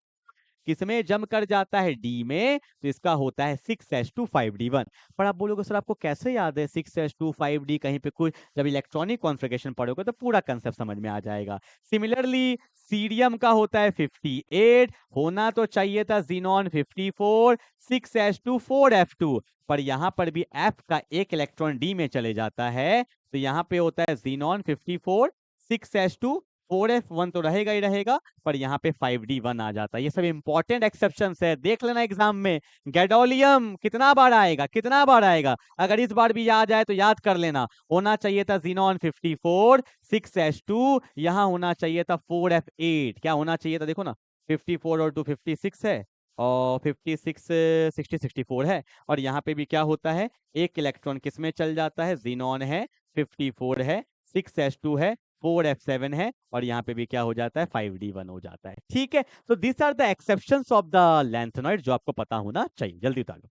किसमें जम कर जाता है, डी में। तो इसका होता है 6s2 5d1। पर आप बोलोगे सर आपको कैसे याद है 6s2 5d, कहीं पे कुछ जब इलेक्ट्रॉनिक कॉन्फ़िगरेशन पढ़ोगे तो पूरा कंसेप्ट समझ में आ जाएगा। सिमिलरली सीरियम का होता है 58, होना तो चाहिए था जीनॉन 54, 6s2 4f2, पर यहां पर भी f का एक इलेक्ट्रॉन डी में चले जाता है, तो यहां पे होता है जीनॉन 54, 6s2 4f1 तो रहेगा ही रहेगा, पर यहाँ पे 5d1 आ जाता है। ये सब इंपॉर्टेंट एक्सेप्शंस है, देख लेना एग्जाम में। गैडोलियम कितना बार आएगा, कितना बार आएगा, अगर इस बार भी याद आए तो याद कर लेना। होना चाहिए था जीनॉन 54, 6s2, यहाँ होना चाहिए था 4f8। क्या होना चाहिए था, देखो ना, 54 और 2 56 है, और 56 60 64 है, और यहाँ पे भी क्या होता है, एक इलेक्ट्रॉन किसमें चल जाता है, जीनॉन है, 54 है, 6s2 है, 4f7 है, और यहाँ पे भी क्या हो जाता है, 5d1 हो जाता है, ठीक है। तो this are the exceptions of the lanthanoid, जो आपको पता होना चाहिए। जल्दी उतार लो।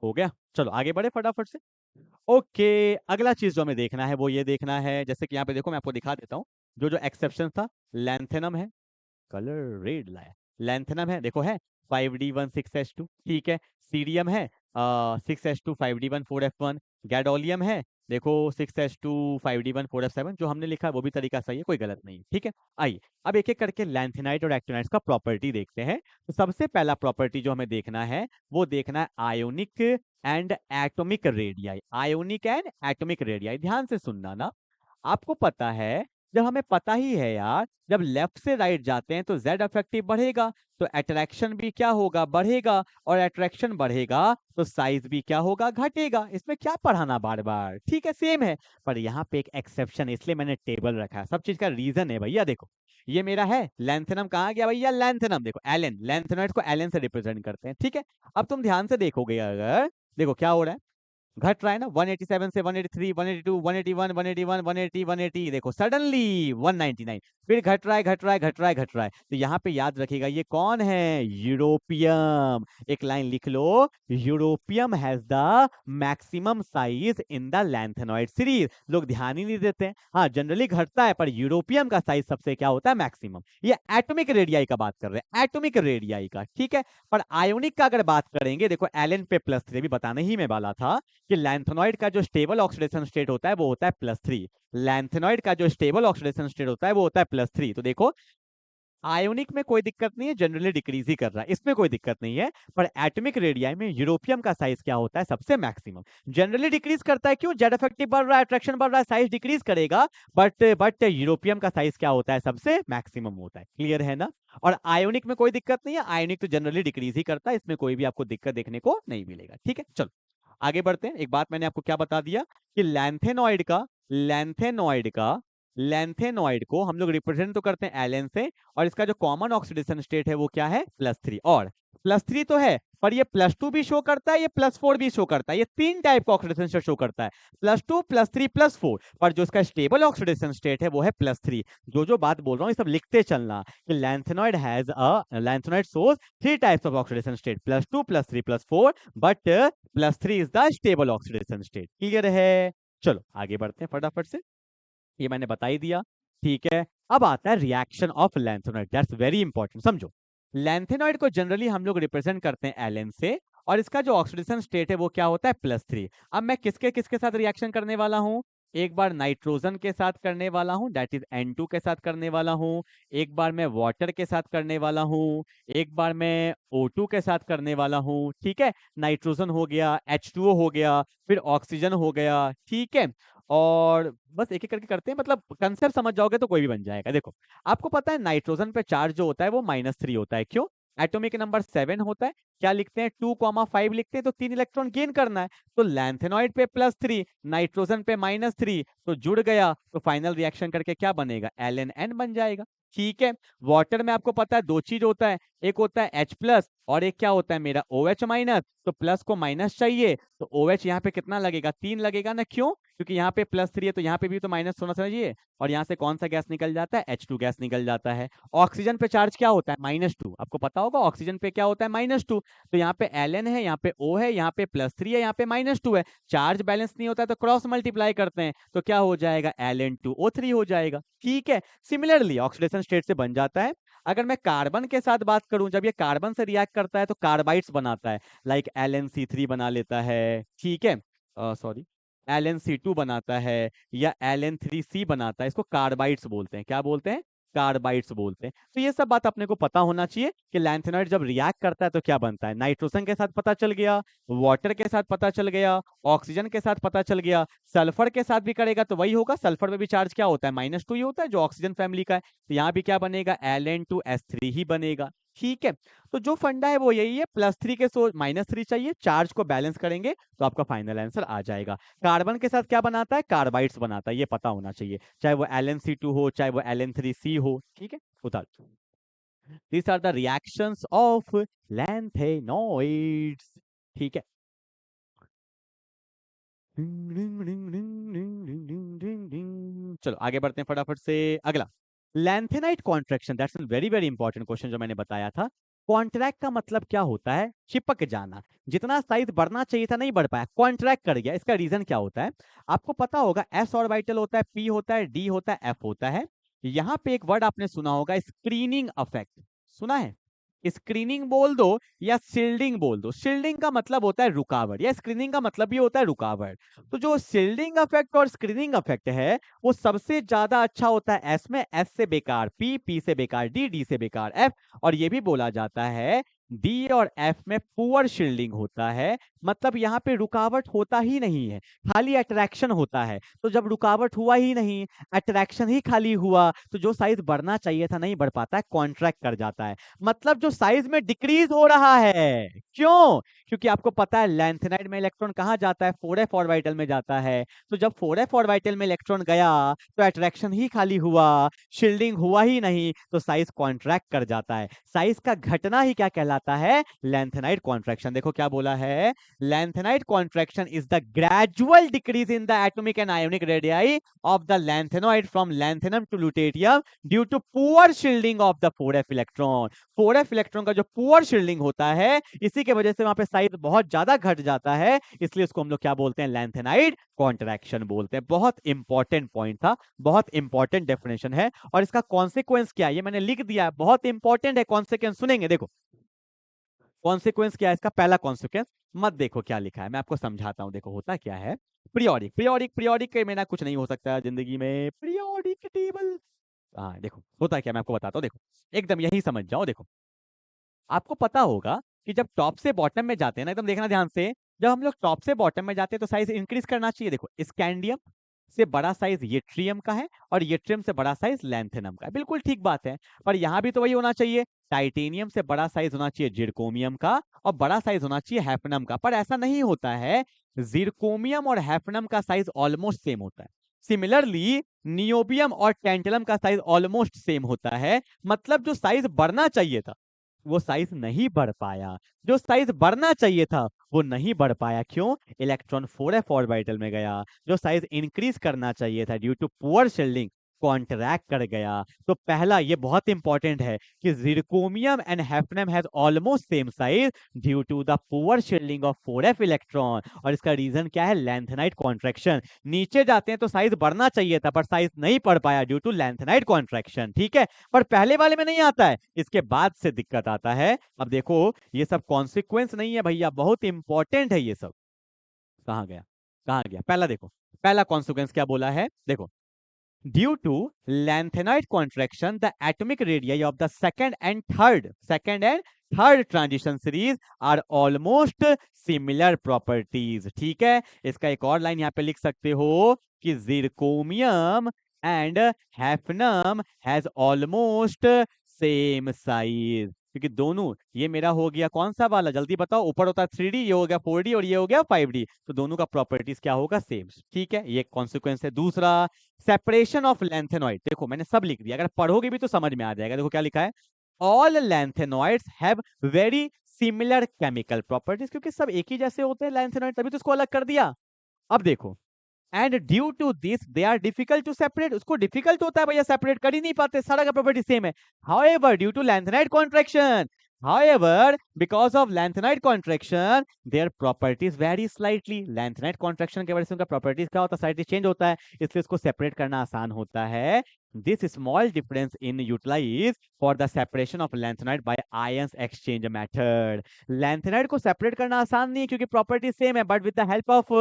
हो गया, चलो आगे बढ़े फटाफट से। ओके, अगला चीज जो हमें देखना है वो ये देखना है, जैसे कि यहाँ पे देखो, मैं आपको दिखा देता हूँ जो जो एक्सेप्शन था। लैंथेनम है, कलर रेड लाया, लैंथेनम है, देखो है 5d1 6s2, ठीक है। सीरियम है 6s2 5d1 4f1। गैडोलियम है, देखो 6s2 5d1 4f7, जो हमने लिखा है वो भी तरीका सही है, कोई गलत नहीं, ठीक है। आइए अब एक एक करके लैंथेनाइड और एक्टिनाइड का प्रॉपर्टी देखते हैं। तो सबसे पहला प्रॉपर्टी जो हमें देखना है वो देखना है ionic and atomic radii. Ionic and atomic radii, ध्यान से सुनना ना। आपको पता है, जब हमें पता ही है यार, जब लेफ्ट से राइट जाते हैं तो जेड अफेक्टिव बढ़ेगा, तो अट्रैक्शन भी क्या होगा, बढ़ेगा, और अट्रैक्शन बढ़ेगा तो साइज भी क्या होगा, घटेगा। इसमें क्या पढ़ाना बार बार, ठीक है, सेम है। पर यहाँ पे एक एक्सेप्शन है, इसलिए मैंने टेबल रखा है, सब चीज का रीजन है भैया। देखो ये मेरा है लैंथेनम, कहाँ गया भैया लैंथेनम, देखो एलन, लैंथेनॉइड को एलन से रिप्रेजेंट करते हैं, ठीक है। अब तुम ध्यान से देखोगे, अगर देखो क्या हो रहा है, घट रहा है ना, 187 से 183, 182, 181, 181, 180, 180, देखो सडनली 199, फिर घट रहा है, घट रहा है, घट रहा है, घट रहा है। तो यहाँ पे याद रखिएगा ये कौन है, यूरोपियम। एक लाइन लिख लो, europium has the maximum size in the lanthanoid series. लोग ध्यान ही नहीं देते हैं, हाँ जनरली घटता है, पर यूरोपियम का साइज सबसे क्या होता है, मैक्सिमम। ये एटॉमिक रेडियाई का बात कर रहे हैं, एटॉमिक रेडियाई का, ठीक है। पर आयोनिक का अगर बात करेंगे, देखो एलन पे +3 भी बताने ही में वाला था कि लैंथेनॉइड का जो स्टेबल ऑक्सीडेशन स्टेट होता है वो होता है +3। लैंथेनॉइड का जो स्टेबल ऑक्सीडेशन स्टेट होता है वो होता है +3। तो देखो आयोनिक में कोई दिक्कत नहीं है, जनरली डिक्रीज ही कर रहा है, इसमें कोई दिक्कत नहीं है। पर एटॉमिक रेडियाई में यूरोपियम का साइज क्या होता है, सबसे मैक्सिमम। जनरली डिक्रीज करता है, क्यों, जेड इफेक्टिव बढ़ रहा है, अट्रैक्शन बढ़ रहा है, साइज डिक्रीज करेगा, बट यूरोपियम का साइज क्या होता है, सबसे मैक्सिमम होता है। क्लियर है ना। और आयोनिक में कोई दिक्कत नहीं है, आयोनिक तो जनरली डिक्रीज ही करता है, इसमें कोई भी आपको दिक्कत देखने को नहीं मिलेगा, ठीक है। चलो आगे बढ़ते हैं। एक बात मैंने आपको क्या बता दिया कि लैंथेनॉइड का लैंथेनॉइड को हम लोग रिप्रेजेंट तो करते हैं Ln से, और इसका जो कॉमन ऑक्सीडेशन स्टेट है वो क्या है, +3। और +3 तो है, पर ये +2 भी शो करता है, ये +4 भी शो करता है, ये 3 टाइप का ऑक्सीडेशन स्टेट शो करता है, +2 +3 +4। पर जो इसका स्टेबल ऑक्सीडेशन स्टेट है वो है +3। जो बात बोल रहा हूँ ये सब लिखते चलना कि lanthanoid shows 3 types of oxidation state, +2 +3 +4, but +3 is the stable oxidation state. Clear है? चलो आगे बढ़ते हैं फटाफट से, ये मैंने बता ही दिया। ठीक है, अब आता है reaction of lanthanoid, that's very important. समझो, लैंथेनॉइड को जनरली हम लोग रिप्रेजेंट करते हैं Ln से, और इसका जो ऑक्सीडेशन स्टेट है वो क्या होता है, +3। अब मैं किसके किसके साथ रिएक्शन करने वाला हूँ, एक बार नाइट्रोजन के साथ करने वाला हूँ, दैट इज N2 के साथ करने वाला हूँ, एक बार मैं वाटर के साथ करने वाला हूँ, एक बार मैं O2 के साथ करने वाला हूँ। ठीक है, नाइट्रोजन हो गया, H2O हो गया, फिर ऑक्सीजन हो गया। ठीक है, और बस एक एक करके करते हैं, मतलब कंसेप्ट समझ जाओगे तो कोई भी बन जाएगा। देखो, आपको पता है नाइट्रोजन पे चार्ज जो होता है वो -3 होता है। क्यों? एटॉमिक नंबर 7 होता है। क्या लिखते हैं, 2,5 लिखते हैं, तो 3 इलेक्ट्रॉन गेन करना है। तो लैंथेनॉइड पे +3, नाइट्रोजन पे -3, तो जुड़ गया, तो फाइनल रिएक्शन करके क्या बनेगा, LnN बन जाएगा। ठीक है, वाटर में आपको पता है दो चीज होता है, एक होता है H+ और एक क्या होता है मेरा OH-। तो प्लस को माइनस चाहिए, तो OH यहाँ पे कितना लगेगा, 3 लगेगा ना। क्यों? क्योंकि यहाँ पे +3 है, तो यहाँ पे भी तो माइनस होना चाहिए, और यहाँ से कौन सा गैस निकल जाता है, H2 गैस निकल जाता है। ऑक्सीजन पे चार्ज क्या होता है, -2। आपको पता होगा ऑक्सीजन पे क्या होता है, -2। तो यहाँ पे Ln है, यहाँ पे O है, यहाँ पे +3 है, यहाँ पे -2 है। चार्ज बैलेंस नहीं होता है तो क्रॉस मल्टीप्लाई करते हैं, तो क्या हो जाएगा, Ln2O3 हो जाएगा। ठीक है, सिमिलरली ऑक्सीडेशन स्टेट से बन जाता है। अगर मैं कार्बन के साथ बात करूं, जब ये कार्बन से रिएक्ट करता है तो कार्बाइड्स बनाता है, लाइक LnC3 बना लेता है। ठीक है, सॉरी, LnC2 बनाता है, या Ln3C बनाता है। इसको कार्बाइड्स बोलते हैं। क्या बोलते हैं, कार्बाइड्स बोलते हैं। तो ये सब बात अपने को पता होना चाहिए कि लैंथेनॉइड जब रिएक्ट करता है तो क्या बनता है। नाइट्रोजन के साथ पता चल गया, वाटर के साथ पता चल गया, ऑक्सीजन के साथ पता चल गया, सल्फर के साथ भी करेगा तो वही होगा। सल्फर में भी चार्ज क्या होता है, -2 ही होता है, जो ऑक्सीजन फैमिली का है। तो यहाँ भी क्या बनेगा, Ln2S3 ही बनेगा। ठीक है, तो जो फंडा है वो यही है, +3 के सो -3 चाहिए, चार्ज को बैलेंस करेंगे तो आपका फाइनल आंसर आ जाएगा। कार्बन के साथ क्या बनाता है, कार्बाइड्स बनाता है, ये पता होना चाहिए, चाहे वो LnC2 हो, चाहे वो Ln3C हो। ठीक है, उतार। These are the reactions of lanthanoids। ठीक है, चलो आगे बढ़ते हैं फटाफट से। अगला, lanthanide contraction, that's very very important question जो मैंने बताया था। कॉन्ट्रैक्ट का मतलब क्या होता है, चिपक जाना। जितना साइज बढ़ना चाहिए था नहीं बढ़ पाया, कॉन्ट्रैक्ट कर गया। इसका रीजन क्या होता है, आपको पता होगा, s ऑर्बिटल होता है, p होता है, d होता है, f होता है। यहाँ पे एक वर्ड आपने सुना होगा, स्क्रीनिंग इफेक्ट। सुना है, स्क्रीनिंग बोल दो या शील्डिंग बोल दो। शील्डिंग का मतलब होता है रुकावट, या स्क्रीनिंग का मतलब भी होता है रुकावट। तो जो शील्डिंग इफेक्ट और स्क्रीनिंग इफेक्ट है वो सबसे ज्यादा अच्छा होता है एस में, एस से बेकार पी, पी से बेकार डी, डी से बेकार एफ। और ये भी बोला जाता है डी और एफ में पुअर शील्डिंग होता है, मतलब यहाँ पे रुकावट होता ही नहीं है, खाली अट्रैक्शन होता है। तो जब रुकावट हुआ ही नहीं, अट्रैक्शन ही खाली हुआ, तो जो साइज बढ़ना चाहिए था नहीं बढ़ पाता है, कॉन्ट्रैक्ट कर जाता है। मतलब जो साइज में डिक्रीज हो रहा है। क्यों? क्योंकि आपको पता है लैंथेनाइड में इलेक्ट्रॉन कहाँ जाता है, 4f ऑर्बिटल में जाता है। तो जब 4f ऑर्बिटल में इलेक्ट्रॉन गया तो अट्रैक्शन ही खाली हुआ, शील्डिंग हुआ ही नहीं, तो साइज कॉन्ट्रैक्ट कर जाता है। साइज का घटना ही क्या कहलाता है, लैंथेनाइड कॉन्ट्रैक्शन। देखो क्या बोला है, lanthanide contraction is the gradual decrease in the atomic and ionic radii of the lanthanoid from lanthanum to lutetium due to poor shielding of the 4f electron. 4f electron का जो poor shielding होता है, इसी के वजह से वहां पे साइज बहुत ज्यादा घट जाता है, इसलिए उसको हम लोग क्या बोलते हैं, लैंथेनाइड कॉन्ट्रैक्शन बोलते हैं। बहुत इंपॉर्टेंट पॉइंट था, बहुत इंपॉर्टेंट डेफिनेशन है, और इसका कॉन्सिक्वेंस क्या है ये मैंने लिख दिया है, बहुत इंपॉर्टेंट है। कॉन्सिक्वेंस सुनेंगे, देखो कॉन्सिक्वेंस क्या है इसका, पहला कॉन्सिक्वेंस मत देखो क्या लिखा है, मैं आपको समझाता हूं। देखो होता क्या है, पीरियोडिक पीरियोडिक पीरियोडिक के बिना कुछ नहीं हो सकता जिंदगी में, पीरियोडिक टेबल। हाँ देखो होता क्या, मैं आपको बताता हूँ, देखो एकदम यही समझ जाओ। देखो आपको पता होगा कि जब टॉप से बॉटम में जाते हैं ना, एकदम देखना ध्यान से, जब हम लोग टॉप से बॉटम में जाते हैं तो साइज इंक्रीज करना चाहिए। देखो स्कैंडियम से बड़ा साइज येट्रियम का है, और येट्रियम से बड़ा साइज लैंथेनम का है, बिल्कुल ठीक बात है। पर यहाँ भी तो वही होना चाहिए, टाइटेनियम से बड़ा साइज होना चाहिए जिरकोमियम का, और बड़ा साइज होना चाहिए हैफनम का। पर ऐसा नहीं होता है, जिरकोमियम और हैफनम का साइज ऑलमोस्ट सेम होता है। सिमिलरली नियोबियम और टेंटलम का साइज ऑलमोस्ट सेम होता है, मतलब जो साइज बढ़ना चाहिए था वो साइज नहीं बढ़ पाया, जो साइज बढ़ना चाहिए था वो नहीं बढ़ पाया। क्यों? इलेक्ट्रॉन 4f ऑर्बिटल में गया। जो साइज इंक्रीज करना चाहिए था due to poor shielding contract कर गया। तो पहला ये बहुत इंपॉर्टेंट है कि zirconium and hafnium has almost same size due to the poor shielding of 4f electron. और इसका रीजन क्या है? Lanthanide contraction. नीचे जाते हैं तो साइज बढ़ना चाहिए था पर साइज नहीं बढ़ पाया ड्यू टू लैंथेनाइट कॉन्ट्रैक्शन, ठीक है। पर पहले वाले में नहीं आता है, इसके बाद से दिक्कत आता है। अब देखो ये सब कॉन्सिक्वेंस नहीं है भैया, बहुत इंपॉर्टेंट है ये सब। कहाँ गया, कहाँ गया? पहला देखो, पहला कॉन्सिक्वेंस क्या बोला है, देखो। Due to lanthanide contraction, the atomic radii of the second and third transition series are almost similar properties. ठीक है, इसका एक और लाइन यहाँ पे लिख सकते हो कि zirconium and hafnium has almost same size, क्योंकि दोनों, ये मेरा हो गया कौन सा वाला, जल्दी बताओ, ऊपर होता है 3D, ये हो गया 4D और ये हो गया 5D, तो दोनों का प्रॉपर्टीज क्या होगा? सेम, ठीक है। ये कॉन्सिक्वेंस है। दूसरा, सेपरेशन ऑफ लैंथेनॉइड, देखो मैंने सब लिख दिया, अगर पढ़ोगे भी तो समझ में आ जाएगा। देखो क्या लिखा है, all lanthanoids have very similar chemical properties, क्योंकि सब एक ही जैसे होते हैं लैंथेनॉइड, तभी तो उसको अलग कर दिया। अब देखो, and due to this they are difficult to separate, उसको डिफिकल्ट होता है भैया, सेपरेट कर ही नहीं पाते, सारा का प्रॉपर्टी सेम है। However due to lanthanide contraction, however because of lanthanide contraction their properties vary slightly, lanthanide contraction के वजह से उनका properties क्या होता है? slightly change होता है, इसलिए इसको separate करना आसान होता है। this small difference in utilize for the separation of lanthanide by ions exchange method, lanthanide को separate करना आसान नहीं है क्योंकि property same है, but with the help of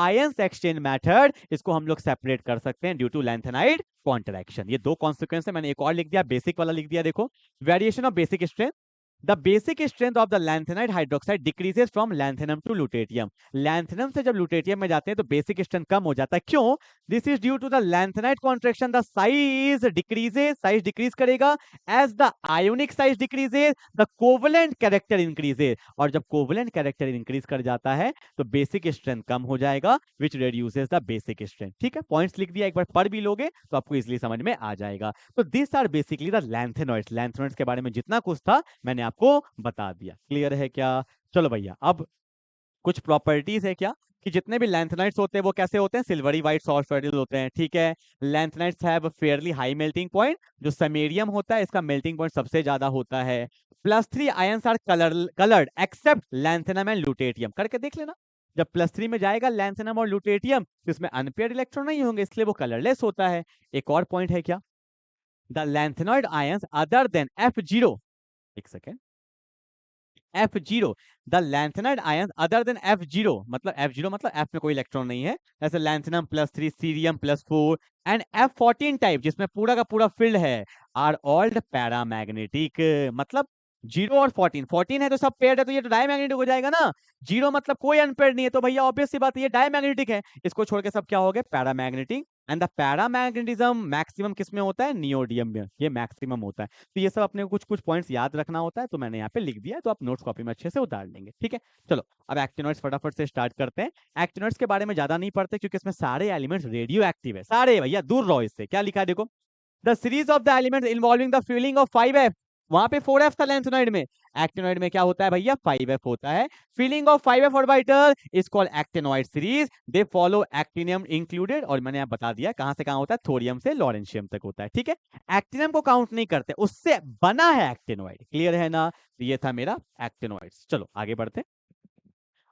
ions exchange method इसको हम लोग separate कर सकते हैं due to lanthanide contraction। ये दो consequence है, मैंने एक और लिख दिया, basic वाला लिख दिया। देखो, variation of basic strength, the basic strength of the lanthanide hydroxide decreases from lanthanum to lutetium, lanthanum से जब lutetium में जाते हैं तो basic strength कम हो जाता है। क्यों? this is due to the lanthanide contraction, the size decreases, size decrease करेगा, as the ionic size decreases the covalent character increases, और जब covalent character increase कर जाता है तो basic strength कम हो जाएगा, which reduces the basic strength। ठीक है, पॉइंट्स लिख दिया, एक बार पढ़ भी लोगे तो आपको इजीली समझ में आ जाएगा। तो this are basically the lanthanoids, lanthanoids के बारे में जितना कुछ था मैंने आपको बता दिया। क्लियर है क्या? चलो भैया, अब कुछ प्रॉपर्टीज है क्या कि जितने भी लैंथेनाइड्स होते हैं वो कैसे होते हैं? सिल्वरी व्हाइट सॉफ्ट फेरिल होते हैं, ठीक है। Lanthanides have fairly high melting point, जो समेरियम होता है इसका मेल्टिंग पॉइंट सबसे ज्यादा होता है। +3 ions are coloured except lanthanum and lutetium, करके देख लेना। जब +3 में जाएगा लैंथेनम और लुटेटियम तो इसमें अनपेयर्ड इलेक्ट्रॉन नहीं होंगे, इसलिए वो कलरलेस होता है। एक और पॉइंट है क्या, the lanthanoid ions other than F0, एक second, F0, the lanthanide ions other than F0, मतलब F0 मतलब F में कोई इलेक्ट्रॉन नहीं है, जैसे lanthanum +3, cerium +4 and F14 type जिसमें पूरा का पूरा फील्ड है, आर ऑल्ड पैरामैग्नेटिक। मतलब 0 और 14 है तो सब पेयर्ड है, तो ये तो डायमैग्नेटिक हो जाएगा ना। 0 मतलब कोई अनपेयर्ड नहीं है, तो भैया ऑब्वियस सी बात है ये डायमैग्नेटिक है, इसको छोड़ के सब क्या हो गए? Paramagnetic. And the paramagnetism maximum किसमें होता है? नियोडियम में, ये मैक्सिमम होता है। तो ये सब अपने को कुछ कुछ पॉइंट्स याद रखना होता है, तो मैंने यहाँ पे लिख दिया है, तो आप नोट्स कॉपी में अच्छे से उतार लेंगे, ठीक है। चलो अब एक्टिनॉइड्स फटाफट से स्टार्ट करते हैं। एक्टिनॉइड्स के बारे में ज्यादा नहीं पढ़ते क्योंकि इसमें सारे एलिमेंट्स रेडियो एक्टिव है, सारे भैया, दूर रहो इससे। क्या लिखा है देखो, the series of the elements involving the feeling of 5f, वहां पे 4f था लैंथेनॉइड में, एक्टिनॉइड में क्या होता है भैया? 5f होता है। Feeling of 5f orbital is called actinoid series, they follow actinium included, और मैंने यहाँ बता दिया कहां से कहां होता है, थोरियम से लॉरेंशियम तक होता है, ठीक है। एक्टिनियम को काउंट नहीं करते, उससे बना है एक्टिनॉइड, क्लियर है ना। तो ये था मेरा एक्टिनॉइड्स। चलो आगे बढ़ते हैं।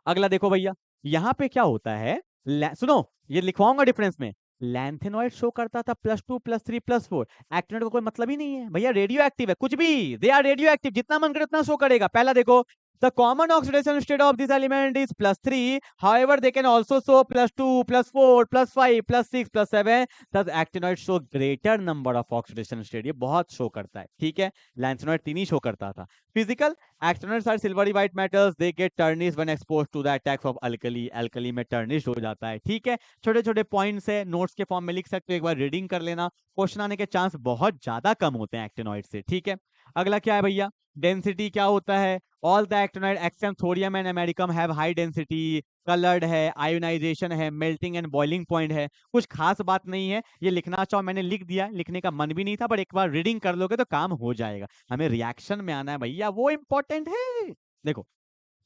अगला देखो भैया, यहाँ पे क्या होता है, सुनो ये लिखवाऊंगा डिफरेंस में। लैंथेनॉइड शो करता था +2 +3 +4, एक्टिनॉइड को कोई मतलब ही नहीं है भैया, रेडियो एक्टिव है, कुछ भी, दे आर रेडियो एक्टिव, जितना मन करे उतना शो करेगा। पहला देखो, the common oxidation state of this element is +3, however they can also show +2 +4 +5 +6 +7, thus actinoids show greater number of oxidation state, ये बहुत शो करता है, ठीक है। लैंथेनॉइड 3 ही शो करता था। Physical, actinoids are silvery white metals, they get tarnished when exposed to the attacks of alkali, alkali में tarnished हो जाता है, ठीक है। छोटे छोटे पॉइंट्स है, नोट्स के फॉर्म में लिख सकते हो, एक बार रीडिंग कर लेना, क्वेश्चन आने के चांस बहुत ज्यादा कम होते हैं एक्टिनॉइड से, ठीक है। अगला क्या है भैया, डेंसिटी क्या होता है? All the actinoid except thorium and americium have high density, coloured है, आयोनाइजेशन है, मेल्टिंग एंड बॉइलिंग पॉइंट है। कुछ खास बात नहीं है, ये लिखना चाहो मैंने लिख दिया, लिखने का मन भी नहीं था, पर एक बार रीडिंग कर लोगे तो काम हो जाएगा। हमें रिएक्शन में आना है भैया, वो इंपॉर्टेंट है। देखो,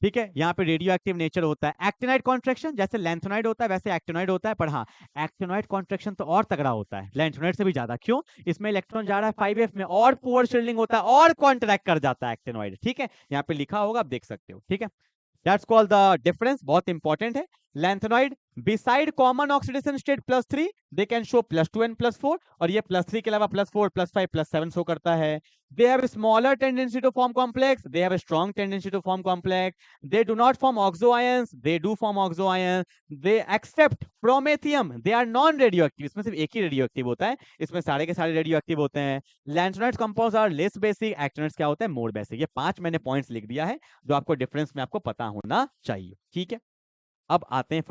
ठीक है, यहाँ पे रेडियो एक्टिव नेचर होता है। एक्टिनाइड कॉन्ट्रैक्शन जैसे लैंथोनाइड होता है वैसे एक्टिनाइड होता है, पर हाँ, एक्टिनाइड कॉन्ट्रैक्शन तो और तगड़ा होता है लैंथोनाइड से भी ज्यादा। क्यों? इसमें इलेक्ट्रॉन जा रहा है 5f में और पुअर शील्डिंग होता है और कॉन्ट्रैक्ट कर जाता है एक्टिनॉइड। ठीक है, यहाँ पे लिखा होगा, आप देख सकते हो। ठीक है, दैट्स कॉल्ड द डिफरेंस, बहुत इंपॉर्टेंट है। Lanthanoid beside common oxidation state +3 they can show +2 and +4, और ये +3 के अलावा +4 +5 +7 शो करता है। They have smaller tendency to form complex, they have strong tendency to form complex, they do not form oxo ions, they do form oxo ions, they except promethium, they are non radioactive. इसमें सिर्फ एक ही radio active होता है, इसमें सारे के सारे radio active होते हैं। Lanthanoids compounds are less basic, actinoids क्या होता है? More basic. ये 5 मैंने पॉइंट्स लिख दिया है जो आपको डिफरेंस में आपको पता होना चाहिए। ठीक है, अब आते हैं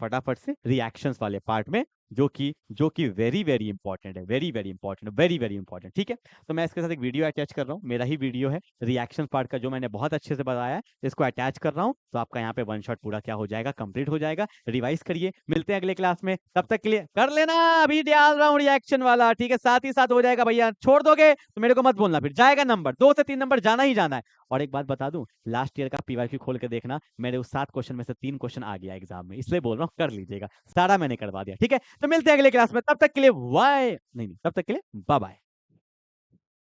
फटाफट से रिएक्शंस वाले पार्ट में, जो कि वेरी वेरी इंपॉर्टेंट है, very very important, very very important. ठीक है, तो मैं इसके साथ एक वीडियो अटैच कर रहा हूँ, मेरा ही वीडियो है रिएक्शन पार्ट का, जो मैंने बहुत अच्छे से बताया है, इसको अटैच कर रहा हूँ। तो आपका यहाँ पे वन शॉट पूरा क्या हो जाएगा, कंप्लीट हो जाएगा। रिवाइज करिए, मिलते हैं अगले क्लास में, तब तक के लिए कर लेना अभी डाल रहा हूँ रिएक्शन वाला। ठीक है, साथ ही साथ हो जाएगा भैया, छोड़ दोगे तो मेरे को मत बोलना, फिर जाएगा नंबर 2 से 3 नंबर जाना ही जाना है। और एक बात बता दूं, लास्ट ईयर का पीवाईक्यू खोल के देखना, मेरे उस 7 क्वेश्चन में से 3 क्वेश्चन आ गया एग्जाम में, इसलिए बोल रहा हूँ कर लीजिएगा, सारा मैंने करवा दिया। ठीक है, तो मिलते हैं अगले क्लास में, तब तक के लिए बाय, नहीं, तब तक के लिए बाय बाय।